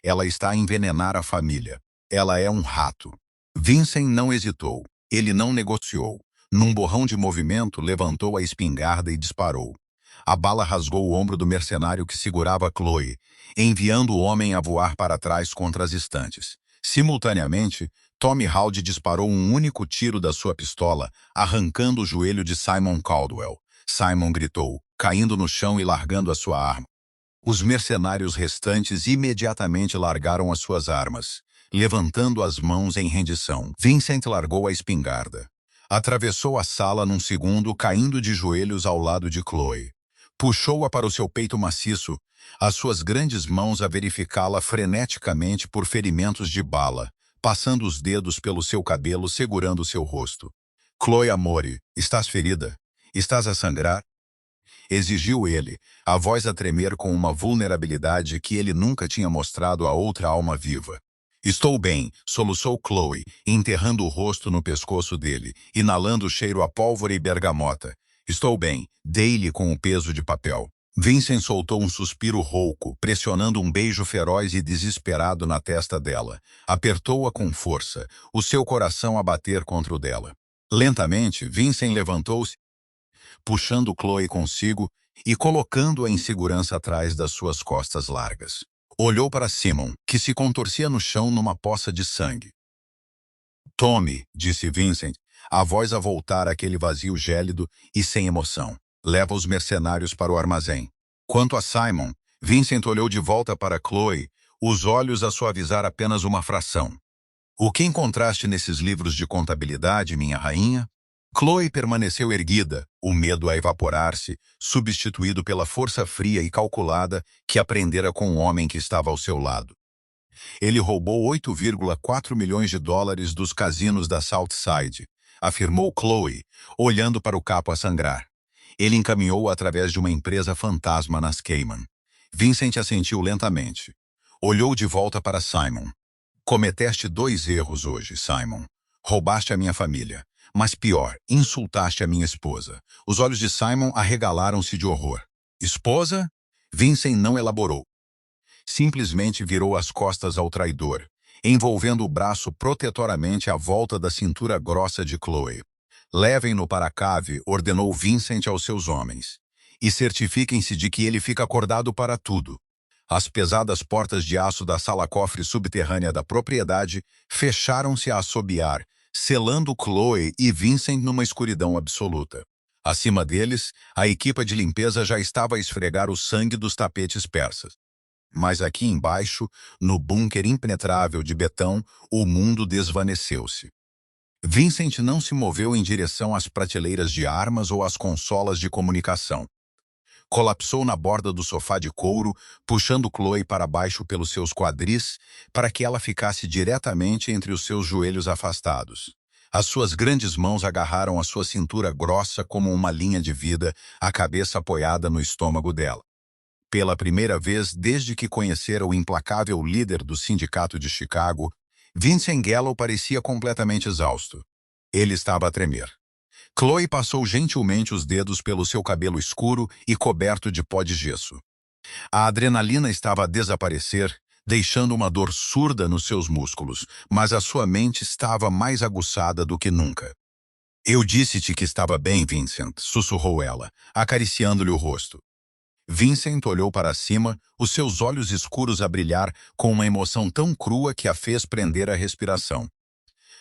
Ela está a envenenar a família. Ela é um rato." Vincent não hesitou. Ele não negociou. Num borrão de movimento, levantou a espingarda e disparou. A bala rasgou o ombro do mercenário que segurava Chloe, enviando o homem a voar para trás contra as estantes. Simultaneamente, Tommy Howdy disparou um único tiro da sua pistola, arrancando o joelho de Simon Caldwell. Simon gritou, caindo no chão e largando a sua arma. Os mercenários restantes imediatamente largaram as suas armas, levantando as mãos em rendição. Vincent largou a espingarda. Atravessou a sala num segundo, caindo de joelhos ao lado de Chloe. Puxou-a para o seu peito maciço, as suas grandes mãos a verificá-la freneticamente por ferimentos de bala, passando os dedos pelo seu cabelo segurando seu rosto. "Chloe Amore, estás ferida? Estás a sangrar?" Exigiu ele, a voz a tremer com uma vulnerabilidade que ele nunca tinha mostrado a outra alma viva. "Estou bem", soluçou Chloe, enterrando o rosto no pescoço dele, inalando o cheiro a pólvora e bergamota. "Estou bem", dei-lhe com o peso de papel. Vincent soltou um suspiro rouco, pressionando um beijo feroz e desesperado na testa dela. Apertou-a com força, o seu coração a bater contra o dela. Lentamente, Vincent levantou-se, puxando Chloe consigo e colocando-a em segurança atrás das suas costas largas. Olhou para Simon, que se contorcia no chão numa poça de sangue. "Tommy", disse Vincent, a voz a voltar àquele vazio gélido e sem emoção. "Leva os mercenários para o armazém." Quanto a Simon, Vincent olhou de volta para Chloe, os olhos a suavizar apenas uma fração. "O que encontraste nesses livros de contabilidade, minha rainha?" Chloe permaneceu erguida, o medo a evaporar-se, substituído pela força fria e calculada que aprendera com o homem que estava ao seu lado. "Ele roubou 8,4 milhões de dólares dos casinos da Southside", afirmou Chloe, olhando para o capo a sangrar. "Ele encaminhou através de uma empresa fantasma nas Cayman." Vincent assentiu lentamente. Olhou de volta para Simon. "Cometeste 2 erros hoje, Simon. Roubaste a minha família. Mas pior, insultaste a minha esposa." Os olhos de Simon arregalaram-se de horror. "Esposa?" Vincent não elaborou. Simplesmente virou as costas ao traidor, envolvendo o braço protetoramente à volta da cintura grossa de Chloe. "Levem-no para a cave", ordenou Vincent aos seus homens. "E certifiquem-se de que ele fica acordado para tudo." As pesadas portas de aço da sala-cofre subterrânea da propriedade fecharam-se a assobiar, selando Chloe e Vincent numa escuridão absoluta. Acima deles, a equipa de limpeza já estava a esfregar o sangue dos tapetes persas. Mas aqui embaixo, no bunker impenetrável de betão, o mundo desvaneceu-se. Vincent não se moveu em direção às prateleiras de armas ou às consolas de comunicação. Colapsou na borda do sofá de couro, puxando Chloe para baixo pelos seus quadris, para que ela ficasse diretamente entre os seus joelhos afastados. As suas grandes mãos agarraram a sua cintura grossa como uma linha de vida, a cabeça apoiada no estômago dela. Pela primeira vez desde que conhecera o implacável líder do sindicato de Chicago, Vincent Gallo parecia completamente exausto. Ele estava a tremer. Chloe passou gentilmente os dedos pelo seu cabelo escuro e coberto de pó de gesso. A adrenalina estava a desaparecer, deixando uma dor surda nos seus músculos, mas a sua mente estava mais aguçada do que nunca. "Eu disse-te que estava bem, Vincent", sussurrou ela, acariciando-lhe o rosto. Vincent olhou para cima, os seus olhos escuros a brilhar com uma emoção tão crua que a fez prender a respiração.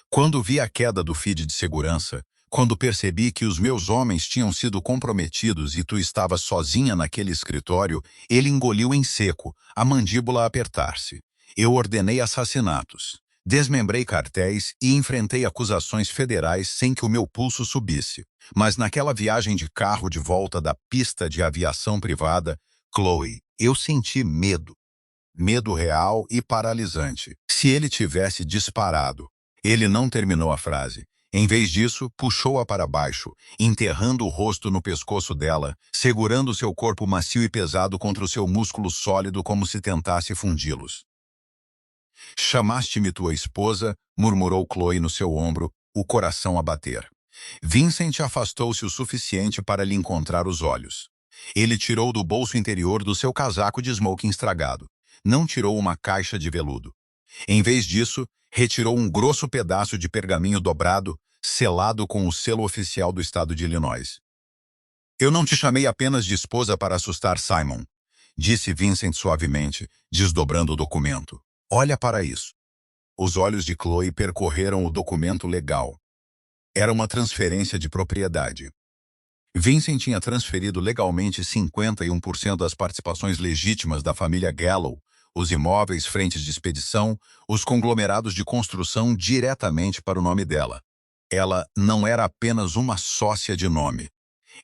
"Quando vi a queda do feed de segurança, quando percebi que os meus homens tinham sido comprometidos e tu estavas sozinha naquele escritório, ele engoliu em seco, a mandíbula a apertar-se. Eu ordenei assassinatos. Desmembrei cartéis e enfrentei acusações federais sem que o meu pulso subisse. Mas naquela viagem de carro de volta da pista de aviação privada, Chloe, eu senti medo. Medo real e paralisante. Se ele tivesse disparado." Ele não terminou a frase. Em vez disso, puxou-a para baixo, enterrando o rosto no pescoço dela, segurando seu corpo macio e pesado contra o seu músculo sólido como se tentasse fundi-los. "Chamaste-me tua esposa", murmurou Chloe no seu ombro, o coração a bater. Vincent afastou-se o suficiente para lhe encontrar os olhos. Ele tirou do bolso interior do seu casaco de smoking estragado. Não tirou uma caixa de veludo. Em vez disso, retirou um grosso pedaço de pergaminho dobrado, selado com o selo oficial do estado de Illinois. "Eu não te chamei apenas de esposa para assustar Simon", disse Vincent suavemente, desdobrando o documento. "Olha para isso." Os olhos de Chloe percorreram o documento legal. Era uma transferência de propriedade. Vincent tinha transferido legalmente 51% das participações legítimas da família Gallo, os imóveis, frentes de expedição, os conglomerados de construção diretamente para o nome dela. Ela não era apenas uma sócia de nome.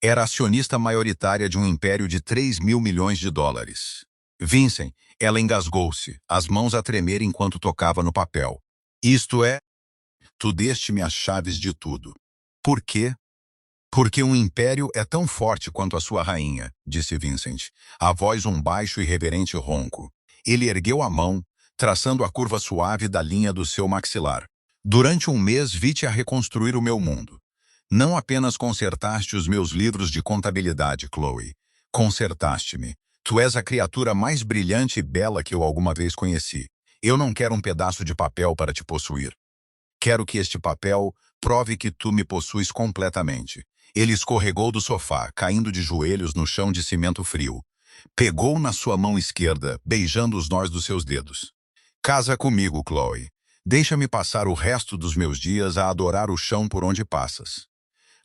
Era acionista maioritária de um império de 3 mil milhões de dólares. "Vincent", ela engasgou-se, as mãos a tremer enquanto tocava no papel. "Isto é, tu deste-me as chaves de tudo." "Por quê?" "Porque um império é tão forte quanto a sua rainha", disse Vincent, a voz um baixo e reverente ronco. Ele ergueu a mão, traçando a curva suave da linha do seu maxilar. "Durante um mês vi-te a reconstruir o meu mundo. Não apenas consertaste os meus livros de contabilidade, Chloe. Consertaste-me. Tu és a criatura mais brilhante e bela que eu alguma vez conheci. Eu não quero um pedaço de papel para te possuir. Quero que este papel prove que tu me possuis completamente." Ele escorregou do sofá, caindo de joelhos no chão de cimento frio. Pegou na sua mão esquerda, beijando os nós dos seus dedos. "Casa comigo, Chloe. Deixa-me passar o resto dos meus dias a adorar o chão por onde passas."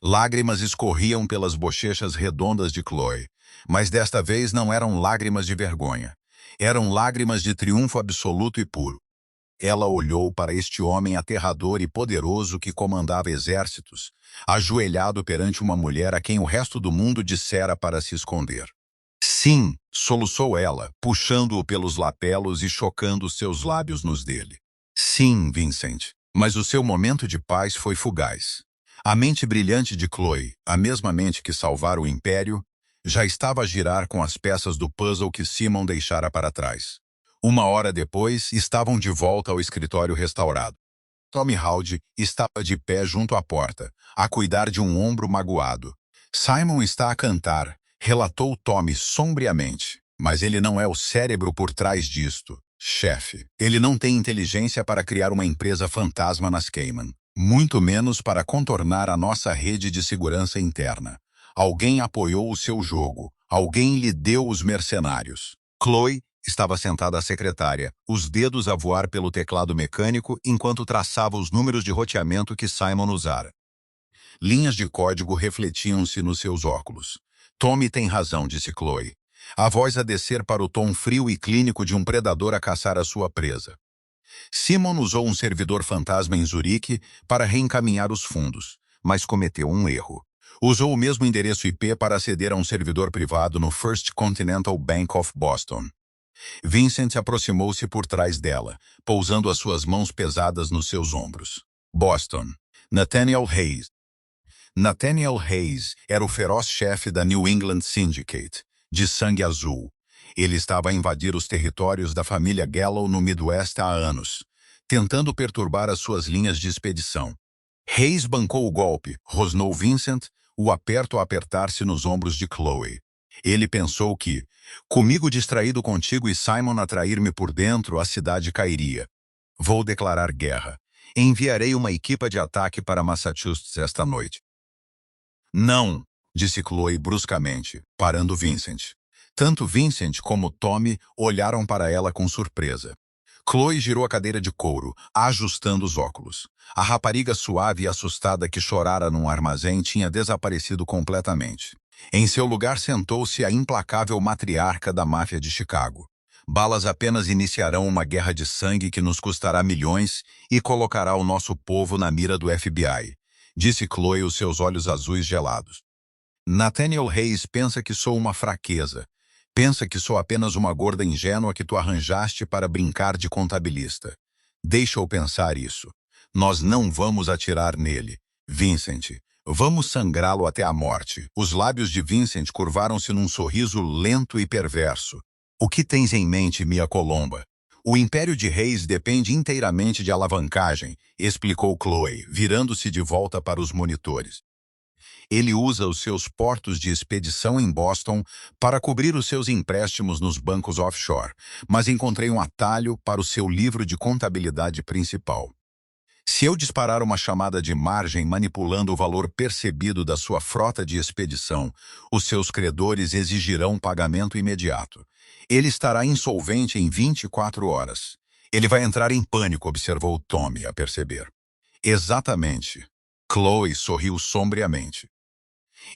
Lágrimas escorriam pelas bochechas redondas de Chloe, mas desta vez não eram lágrimas de vergonha. Eram lágrimas de triunfo absoluto e puro. Ela olhou para este homem aterrador e poderoso que comandava exércitos, ajoelhado perante uma mulher a quem o resto do mundo dissera para se esconder. "Sim", soluçou ela, puxando-o pelos lapelos e chocando seus lábios nos dele. "Sim, Vincent." Mas o seu momento de paz foi fugaz. A mente brilhante de Chloe, a mesma mente que salvara o império, já estava a girar com as peças do puzzle que Simon deixara para trás. Uma hora depois, estavam de volta ao escritório restaurado. Tommy Howdy estava de pé junto à porta, a cuidar de um ombro magoado. "Simon está a cantar", relatou Tommy sombriamente. "Mas ele não é o cérebro por trás disto, chefe. Ele não tem inteligência para criar uma empresa fantasma nas Cayman, muito menos para contornar a nossa rede de segurança interna. Alguém apoiou o seu jogo, alguém lhe deu os mercenários." Chloe estava sentada à secretária, os dedos a voar pelo teclado mecânico enquanto traçava os números de roteamento que Simon usara. Linhas de código refletiam-se nos seus óculos. Tommy tem razão, disse Chloe. A voz a descer para o tom frio e clínico de um predador a caçar a sua presa. Simon usou um servidor fantasma em Zurique para reencaminhar os fundos, mas cometeu um erro. Usou o mesmo endereço IP para aceder a um servidor privado no First Continental Bank of Boston. Vincent aproximou-se por trás dela, pousando as suas mãos pesadas nos seus ombros. Boston. Nathaniel Hayes. Nathaniel Hayes era o feroz chefe da New England Syndicate, de sangue azul. Ele estava a invadir os territórios da família Gallo no Midwest há anos, tentando perturbar as suas linhas de expedição. Hayes bancou o golpe, rosnou Vincent, o aperto a apertar-se nos ombros de Chloe. Ele pensou que, comigo distraído contigo e Simon a trair-me por dentro, a cidade cairia. Vou declarar guerra. Enviarei uma equipa de ataque para Massachusetts esta noite. Não, disse Chloe bruscamente, parando Vincent. Tanto Vincent como Tommy olharam para ela com surpresa. Chloe girou a cadeira de couro, ajustando os óculos. A rapariga suave e assustada que chorara num armazém tinha desaparecido completamente. Em seu lugar sentou-se a implacável matriarca da máfia de Chicago. Balas apenas iniciarão uma guerra de sangue que nos custará milhões e colocará o nosso povo na mira do FBI, disse Chloe, os seus olhos azuis gelados. Nathaniel Hayes pensa que sou uma fraqueza. Pensa que sou apenas uma gorda ingênua que tu arranjaste para brincar de contabilista. Deixa-o pensar isso. Nós não vamos atirar nele. Vincent, vamos sangrá-lo até a morte. Os lábios de Vincent curvaram-se num sorriso lento e perverso. O que tens em mente, Mia Colomba? O império de Hayes depende inteiramente de alavancagem, explicou Chloe, virando-se de volta para os monitores. Ele usa os seus portos de expedição em Boston para cobrir os seus empréstimos nos bancos offshore, mas encontrei um atalho para o seu livro de contabilidade principal. Se eu disparar uma chamada de margem manipulando o valor percebido da sua frota de expedição, os seus credores exigirão pagamento imediato. Ele estará insolvente em 24 horas. Ele vai entrar em pânico, observou Tommy, a perceber. Exatamente. Chloe sorriu sombriamente.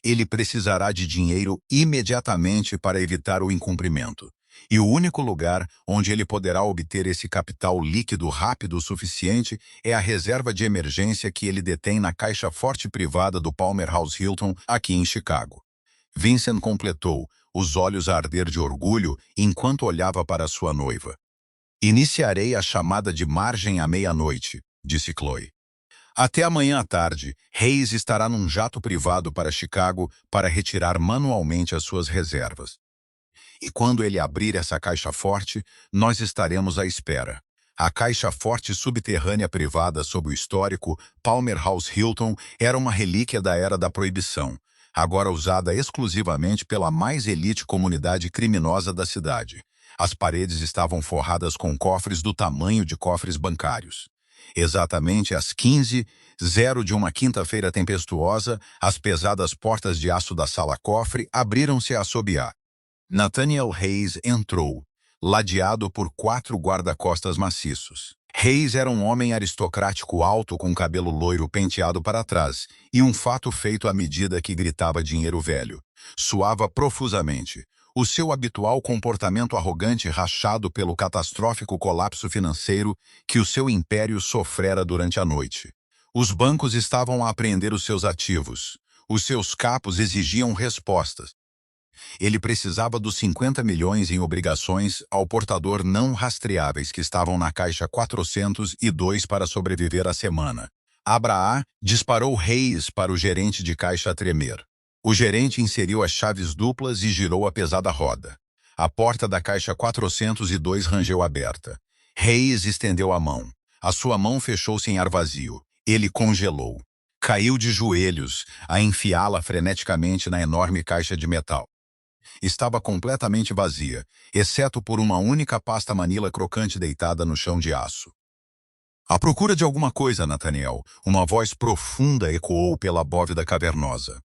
Ele precisará de dinheiro imediatamente para evitar o incumprimento. E o único lugar onde ele poderá obter esse capital líquido rápido o suficiente é a reserva de emergência que ele detém na caixa forte privada do Palmer House Hilton, aqui em Chicago. Vincent completou, os olhos a arder de orgulho, enquanto olhava para sua noiva. Iniciarei a chamada de margem à meia-noite, disse Chloe. Até amanhã à tarde, Hayes estará num jato privado para Chicago para retirar manualmente as suas reservas. E quando ele abrir essa caixa forte, nós estaremos à espera. A caixa forte subterrânea privada sob o histórico Palmer House Hilton era uma relíquia da era da proibição, agora usada exclusivamente pela mais elite comunidade criminosa da cidade. As paredes estavam forradas com cofres do tamanho de cofres bancários. Exatamente às 15h de uma quinta-feira tempestuosa, as pesadas portas de aço da sala-cofre abriram-se a assobiar. Nathaniel Hayes entrou, ladeado por 4 guarda-costas maciços. Hayes era um homem aristocrático alto com cabelo loiro penteado para trás e um fato feito à medida que gritava dinheiro velho. Suava profusamente. O seu habitual comportamento arrogante rachado pelo catastrófico colapso financeiro que o seu império sofrera durante a noite. Os bancos estavam a apreender os seus ativos. Os seus capos exigiam respostas. Ele precisava dos 50 milhões em obrigações ao portador não rastreáveis que estavam na caixa 402 para sobreviver à semana. Abraham disparou Hayes para o gerente de caixa a tremer. O gerente inseriu as chaves duplas e girou a pesada roda. A porta da caixa 402 rangeu aberta. Hayes estendeu a mão. A sua mão fechou-se em ar vazio. Ele congelou. Caiu de joelhos, a enfiá-la freneticamente na enorme caixa de metal. Estava completamente vazia, exceto por uma única pasta manila crocante deitada no chão de aço. À procura de alguma coisa, Nathaniel, uma voz profunda ecoou pela bóveda cavernosa.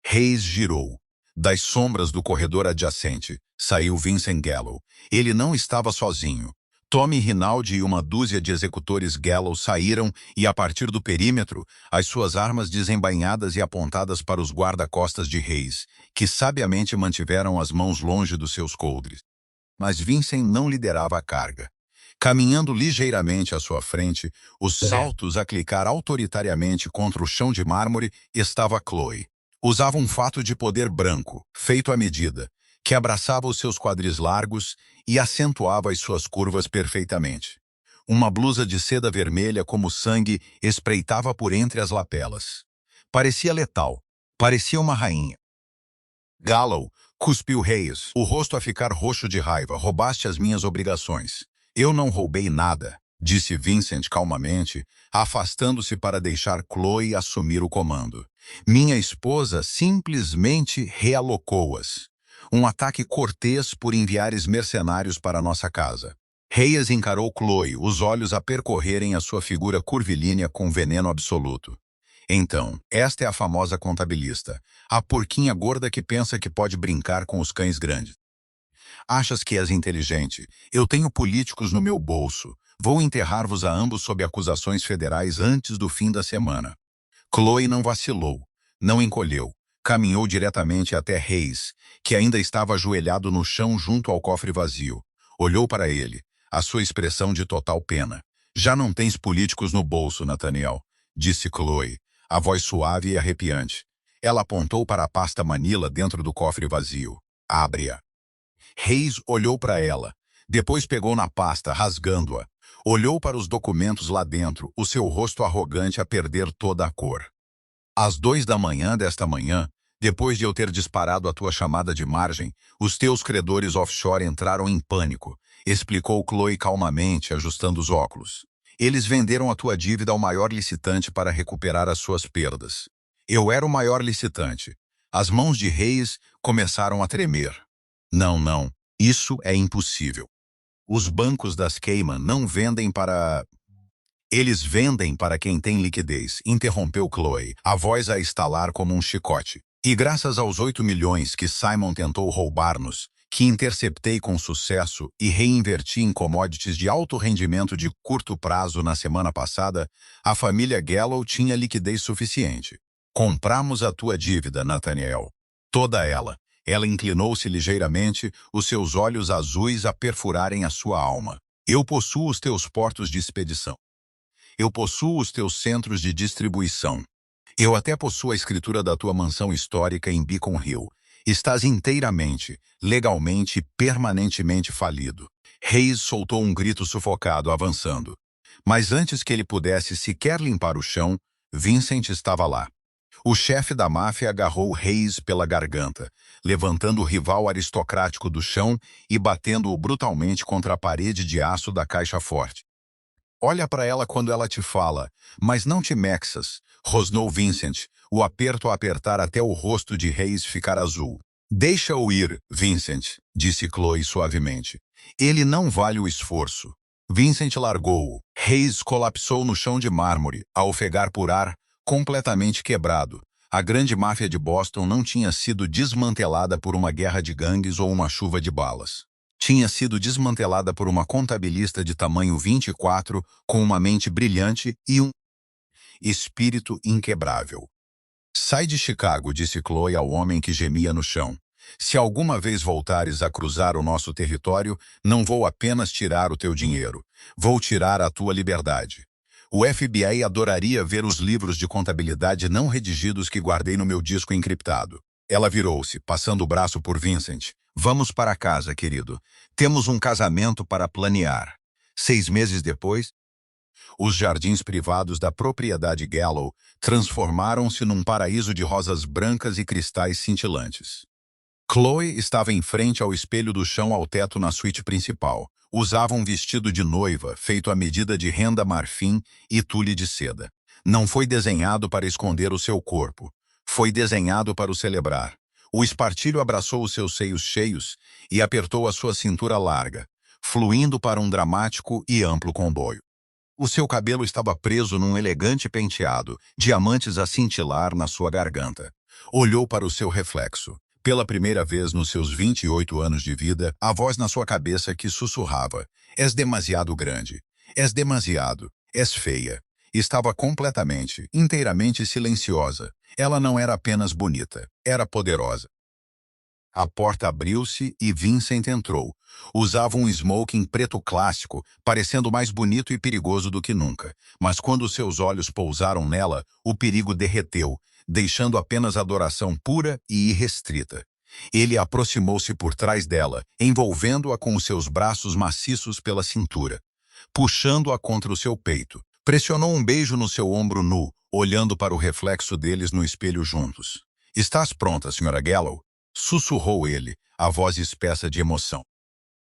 Hayes girou. Das sombras do corredor adjacente, saiu Vincent Gallo. Ele não estava sozinho. Tommy Rinaldi e uma dúzia de executores Gallows saíram e, a partir do perímetro, as suas armas desembainhadas e apontadas para os guarda-costas de Hayes, que sabiamente mantiveram as mãos longe dos seus coldres. Mas Vincent não liderava a carga. Caminhando ligeiramente à sua frente, os saltos a clicar autoritariamente contra o chão de mármore, estava Chloe. Usava um fato de poder branco, feito à medida, que abraçava os seus quadris largos e acentuava as suas curvas perfeitamente. Uma blusa de seda vermelha como sangue espreitava por entre as lapelas. Parecia letal. Parecia uma rainha. Gallow, cuspiu Hayes, o rosto a ficar roxo de raiva. Roubaste as minhas obrigações. Eu não roubei nada, disse Vincent calmamente, afastando-se para deixar Chloe assumir o comando. Minha esposa simplesmente realocou-as. Um ataque cortês por enviares mercenários para nossa casa. Hayes encarou Chloe, os olhos a percorrerem a sua figura curvilínea com veneno absoluto. Então, esta é a famosa contabilista, a porquinha gorda que pensa que pode brincar com os cães grandes. Achas que és inteligente? Eu tenho políticos no meu bolso. Vou enterrar-vos a ambos sob acusações federais antes do fim da semana. Chloe não vacilou, não encolheu. Caminhou diretamente até Hayes, que ainda estava ajoelhado no chão junto ao cofre vazio. Olhou para ele, a sua expressão de total pena. Já não tens políticos no bolso, Nathaniel, disse Chloe, a voz suave e arrepiante. Ela apontou para a pasta Manila dentro do cofre vazio. Abre-a. Hayes olhou para ela. Depois pegou na pasta, rasgando-a. Olhou para os documentos lá dentro, o seu rosto arrogante a perder toda a cor. Às 2 da manhã desta manhã, depois de eu ter disparado a tua chamada de margem, os teus credores offshore entraram em pânico, explicou Chloe calmamente, ajustando os óculos. Eles venderam a tua dívida ao maior licitante para recuperar as suas perdas. Eu era o maior licitante. As mãos de Hayes começaram a tremer. Não, isso é impossível. Os bancos das Cayman não vendem para... Eles vendem para quem tem liquidez, interrompeu Chloe, a voz a estalar como um chicote. E graças aos 8 milhões que Simon tentou roubar-nos, que interceptei com sucesso e reinverti em commodities de alto rendimento de curto prazo na semana passada, a família Gallow tinha liquidez suficiente. Compramos a tua dívida, Nathaniel. Toda ela. Ela inclinou-se ligeiramente, os seus olhos azuis a perfurarem a sua alma. Eu possuo os teus portos de expedição. Eu possuo os teus centros de distribuição. Eu até possuo a escritura da tua mansão histórica em Beacon Hill. Estás inteiramente, legalmente e permanentemente falido. Hayes soltou um grito sufocado, avançando. Mas antes que ele pudesse sequer limpar o chão, Vincent estava lá. O chefe da máfia agarrou Hayes pela garganta, levantando o rival aristocrático do chão e batendo-o brutalmente contra a parede de aço da caixa forte. Olha para ela quando ela te fala, mas não te mexas, rosnou Vincent, o aperto a apertar até o rosto de Hayes ficar azul. Deixa-o ir, Vincent, disse Chloe suavemente. Ele não vale o esforço. Vincent largou-o. Hayes colapsou no chão de mármore, a ofegar por ar, completamente quebrado. A grande máfia de Boston não tinha sido desmantelada por uma guerra de gangues ou uma chuva de balas. Tinha sido desmantelada por uma contabilista de tamanho 24, com uma mente brilhante e um espírito inquebrável. Sai de Chicago, disse Chloe ao homem que gemia no chão. Se alguma vez voltares a cruzar o nosso território, não vou apenas tirar o teu dinheiro. Vou tirar a tua liberdade. O FBI adoraria ver os livros de contabilidade não redigidos que guardei no meu disco encriptado. Ela virou-se, passando o braço por Vincent. Vamos para casa, querido. Temos um casamento para planear. 6 meses depois, os jardins privados da propriedade Gallow transformaram-se num paraíso de rosas brancas e cristais cintilantes. Chloe estava em frente ao espelho do chão ao teto na suíte principal. Usava um vestido de noiva, feito à medida de renda marfim e tule de seda. Não foi desenhado para esconder o seu corpo. Foi desenhado para o celebrar. O espartilho abraçou os seus seios cheios e apertou a sua cintura larga, fluindo para um dramático e amplo comboio. O seu cabelo estava preso num elegante penteado, diamantes a cintilar na sua garganta. Olhou para o seu reflexo. Pela primeira vez nos seus 28 anos de vida, a voz na sua cabeça que sussurrava: és demasiado grande, és demasiado, és feia. Estava completamente, inteiramente silenciosa. Ela não era apenas bonita, era poderosa. A porta abriu-se e Vincent entrou. Usava um smoking preto clássico, parecendo mais bonito e perigoso do que nunca. Mas quando seus olhos pousaram nela, o perigo derreteu, deixando apenas adoração pura e irrestrita. Ele aproximou-se por trás dela, envolvendo-a com os seus braços maciços pela cintura, puxando-a contra o seu peito. Pressionou um beijo no seu ombro nu, olhando para o reflexo deles no espelho juntos. Estás pronta, Sra. Gallo? Sussurrou ele, a voz espessa de emoção.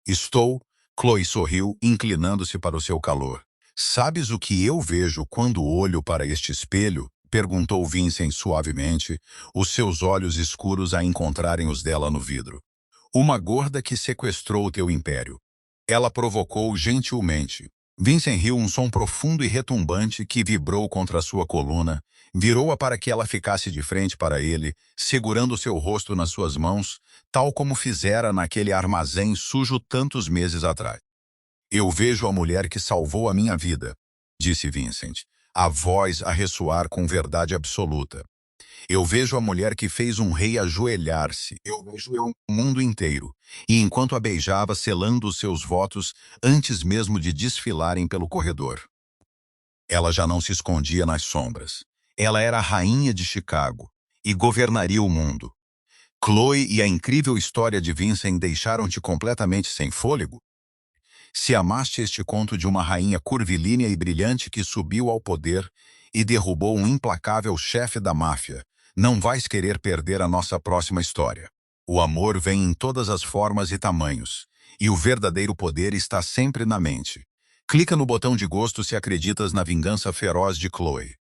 Estou, Chloe sorriu, inclinando-se para o seu calor. Sabes o que eu vejo quando olho para este espelho? Perguntou Vincent suavemente, os seus olhos escuros a encontrarem os dela no vidro. Uma gorda que sequestrou o teu império. Ela provocou gentilmente. Vincent riu um som profundo e retumbante que vibrou contra sua coluna, virou-a para que ela ficasse de frente para ele, segurando seu rosto nas suas mãos, tal como fizera naquele armazém sujo tantos meses atrás. Eu vejo a mulher que salvou a minha vida, disse Vincent, a voz a ressoar com verdade absoluta. Eu vejo a mulher que fez um rei ajoelhar-se. Eu vejo o mundo inteiro. E enquanto a beijava, selando os seus votos antes mesmo de desfilarem pelo corredor. Ela já não se escondia nas sombras. Ela era a rainha de Chicago e governaria o mundo. Chloe e a incrível história de Vincent deixaram-te completamente sem fôlego? Se amaste este conto de uma rainha curvilínea e brilhante que subiu ao poder e derrubou um implacável chefe da máfia, não vais querer perder a nossa próxima história. O amor vem em todas as formas e tamanhos, e o verdadeiro poder está sempre na mente. Clica no botão de gosto se acreditas na vingança feroz de Chloe.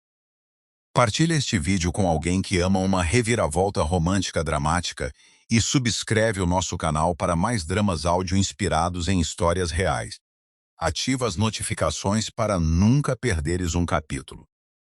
Partilha este vídeo com alguém que ama uma reviravolta romântica dramática e subscreve o nosso canal para mais dramas áudio inspirados em histórias reais. Ativa as notificações para nunca perderes um capítulo.